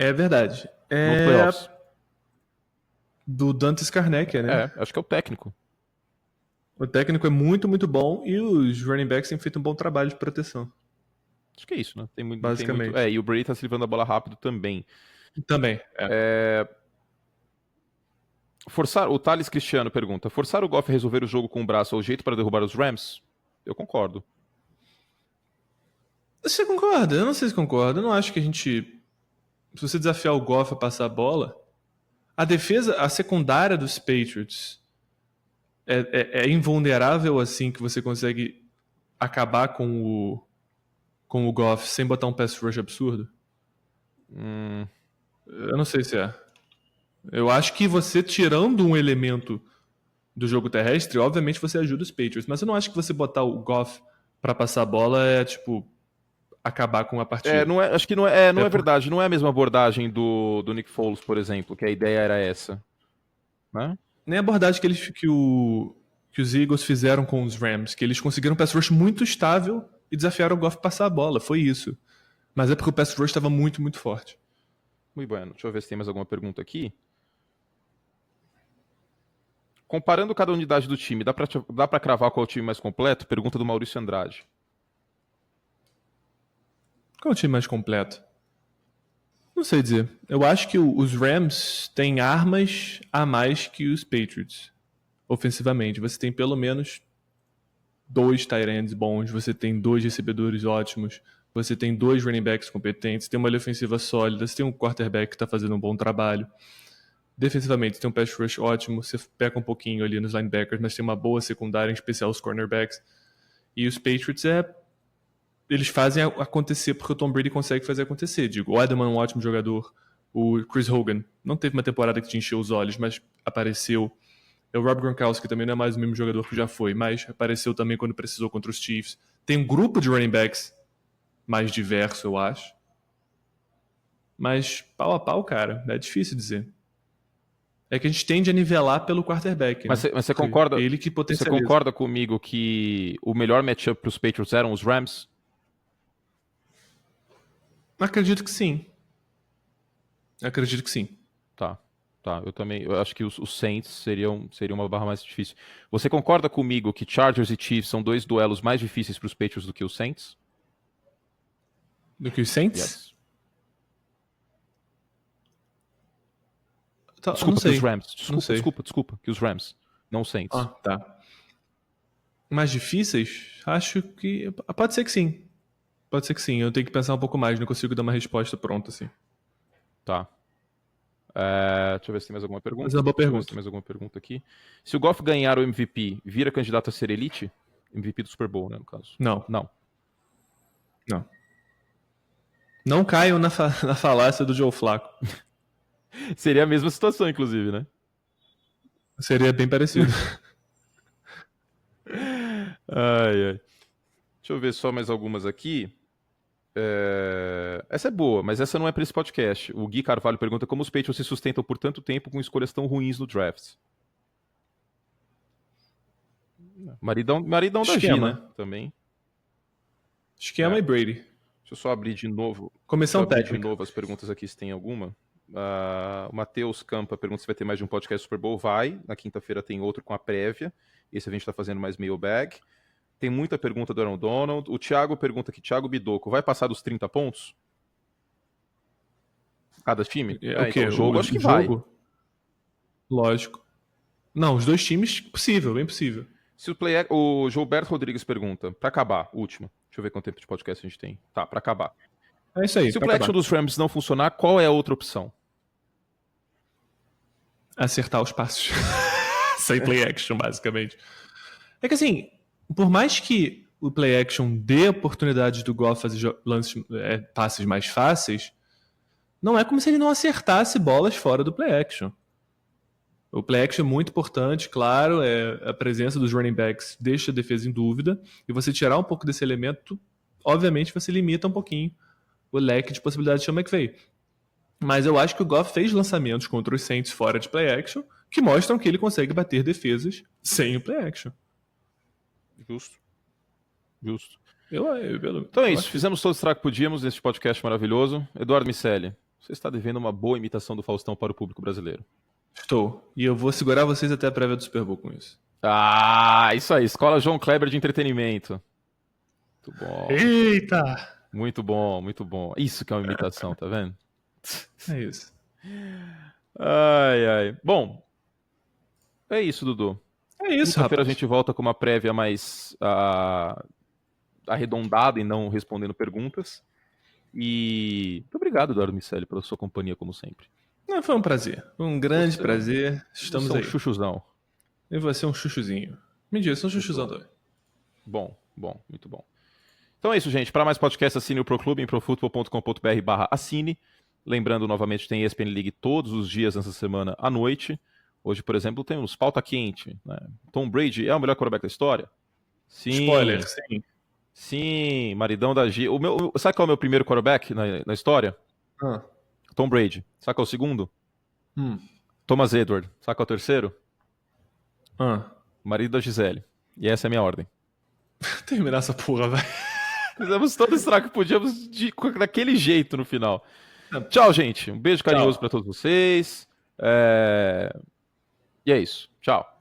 É verdade. Nos playoffs. Do Dante Scarnecchia, né? Acho que é o técnico. O técnico é muito, muito bom e os running backs têm feito um bom trabalho de proteção. Acho que é isso, né? Basicamente. E o Brady tá se livrando a bola rápido também. Também, O Thales Cristiano pergunta: forçar o Goff a resolver o jogo com o braço é o jeito para derrubar os Rams? Eu concordo. Você concorda? Eu não sei se concorda. Eu não acho que a gente... Se você desafiar o Goff a passar a bola, a defesa, a secundária dos Patriots é invulnerável assim que você consegue acabar com o Goff sem botar um pass rush absurdo? Eu não sei se é. Eu acho que você tirando um elemento do jogo terrestre, obviamente você ajuda os Patriots, mas eu não acho que você botar o Goff pra passar a bola é tipo acabar com a partida. Acho que não é verdade. Não é a mesma abordagem do Nick Foles, por exemplo, que a ideia era essa. Né? Nem a abordagem que os Eagles fizeram com os Rams, que eles conseguiram um pass rush muito estável e desafiaram o Goff a passar a bola. Foi isso. Mas é porque o pass rush estava muito, muito forte. Muito bem. Deixa eu ver se tem mais alguma pergunta aqui. Comparando cada unidade do time, dá pra cravar qual é o time mais completo? Pergunta do Maurício Andrade. Qual é o time mais completo? Não sei dizer. Eu acho que os Rams têm armas a mais que os Patriots. Ofensivamente. Você tem pelo menos 2 tight ends bons, você tem 2 recebedores ótimos, você tem 2 running backs competentes, tem uma linha ofensiva sólida, você tem um quarterback que está fazendo um bom trabalho. Defensivamente, você tem um pass rush ótimo, você peca um pouquinho ali nos linebackers, mas tem uma boa secundária, em especial os cornerbacks. E os Patriots eles fazem acontecer porque o Tom Brady consegue fazer acontecer. Digo, o Edelman é um ótimo jogador, o Chris Hogan não teve uma temporada que te encheu os olhos, mas apareceu. O Rob Gronkowski também não é mais o mesmo jogador que já foi, mas apareceu também quando precisou contra os Chiefs. Tem um grupo de running backs mais diverso, eu acho. Mas pau a pau, cara, é difícil dizer. É que a gente tende a nivelar pelo quarterback. Mas né? você concorda? Ele que potencializa. Você concorda comigo que o melhor matchup para os Patriots eram os Rams? Acredito que sim. Acredito que sim. Tá. Eu também. Eu acho que os Saints seriam uma barra mais difícil. Você concorda comigo que Chargers e Chiefs são 2 duelos mais difíceis para os Patriots do que os Saints? Do que os Saints? Yes. Desculpa, não sei. Que os Rams. Desculpa, que os Rams, não os Saints. Tá. Mais difíceis? Acho que... Pode ser que sim. Pode ser que sim. Eu tenho que pensar um pouco mais, não consigo dar uma resposta pronta assim. Tá. Deixa eu ver se tem mais alguma pergunta. Mas é uma boa Deixa eu ver pergunta. se tem mais alguma pergunta aqui. Se o Goff ganhar o MVP, vira candidato a ser elite? MVP do Super Bowl, né, no caso. Não. Não. Não caiam na falácia do Joe Flacco. Seria a mesma situação, inclusive, né? Seria bem parecido. Ai. Deixa eu ver só mais algumas aqui. Essa é boa, mas essa não é para esse podcast. O Gui Carvalho pergunta como os Patriots se sustentam por tanto tempo com escolhas tão ruins no draft. Maridão da G, Esquema. né? Também. Esquema e Brady. Deixa eu só abrir de novo. Comissão Deixa eu abrir técnica. de novo as perguntas aqui, se tem alguma. O Matheus Campa pergunta se vai ter mais de um podcast Super Bowl. Vai. Na quinta-feira tem outro com a prévia. Esse a gente tá fazendo mais mailbag. Tem muita pergunta do Aaron Donald. O Thiago pergunta aqui, Thiago Bidoco, vai passar dos 30 pontos? Cada time? O quê? Então, o jogo acho que vai. Lógico. Não, os dois times, possível, bem possível. Se o Gilberto Rodrigues pergunta, pra acabar, última. Deixa eu ver quanto tempo de podcast a gente tem. Tá, pra acabar. É isso aí. Se o play action dos Rams não funcionar, qual é a outra opção? Acertar os passos. Sem play action, basicamente. É que assim, por mais que o play action dê oportunidade do Goff fazer passes mais fáceis, não é como se ele não acertasse bolas fora do play action. O play action é muito importante, claro, a presença dos running backs deixa a defesa em dúvida, e você tirar um pouco desse elemento, obviamente você limita um pouquinho o leque de possibilidades de Sean McVay. Mas eu acho que o Goff fez lançamentos contra os Saints fora de play action que mostram que ele consegue bater defesas sem o play action. Justo. Então é isso, fizemos todo o estrago que podíamos neste podcast maravilhoso. Eduardo Miceli, você está devendo uma boa imitação do Faustão para o público brasileiro. Estou. E eu vou segurar vocês até a prévia do Super Bowl com isso. Isso aí. Escola João Kleber de entretenimento. Muito bom. Eita! Muito bom. Isso que é uma imitação, tá vendo? É isso. Ai. Bom, é isso, Dudu. É isso, Quinta-feira a rapaz. gente volta com uma prévia mais arredondada e não respondendo perguntas. E muito obrigado, Eduardo Miceli, pela sua companhia, como sempre. Foi um prazer. Um grande prazer. Estamos aí. Um chuchuzão. E você é um chuchuzinho. Me diz, sou um chuchuzão também. Bom, muito bom. Então é isso, gente. Para mais podcasts, assine o ProClube em profutbol.com.br/assine. Lembrando, novamente, tem ESPN League todos os dias nessa semana à noite. Hoje, por exemplo, temos pauta quente. Né? Tom Brady é o melhor quarterback da história? Sim. Spoiler, sim. Sim, maridão da G. Sabe qual é o meu primeiro quarterback na história? Tom Brady. Sabe qual é o segundo? Thomas Edward. Sabe qual é o terceiro? Marido da Gisele. E essa é a minha ordem. Terminar essa porra, vai. Fizemos todo o estrago que podíamos daquele jeito no final. Tchau, gente. Um beijo carinhoso para todos vocês. E é isso. Tchau.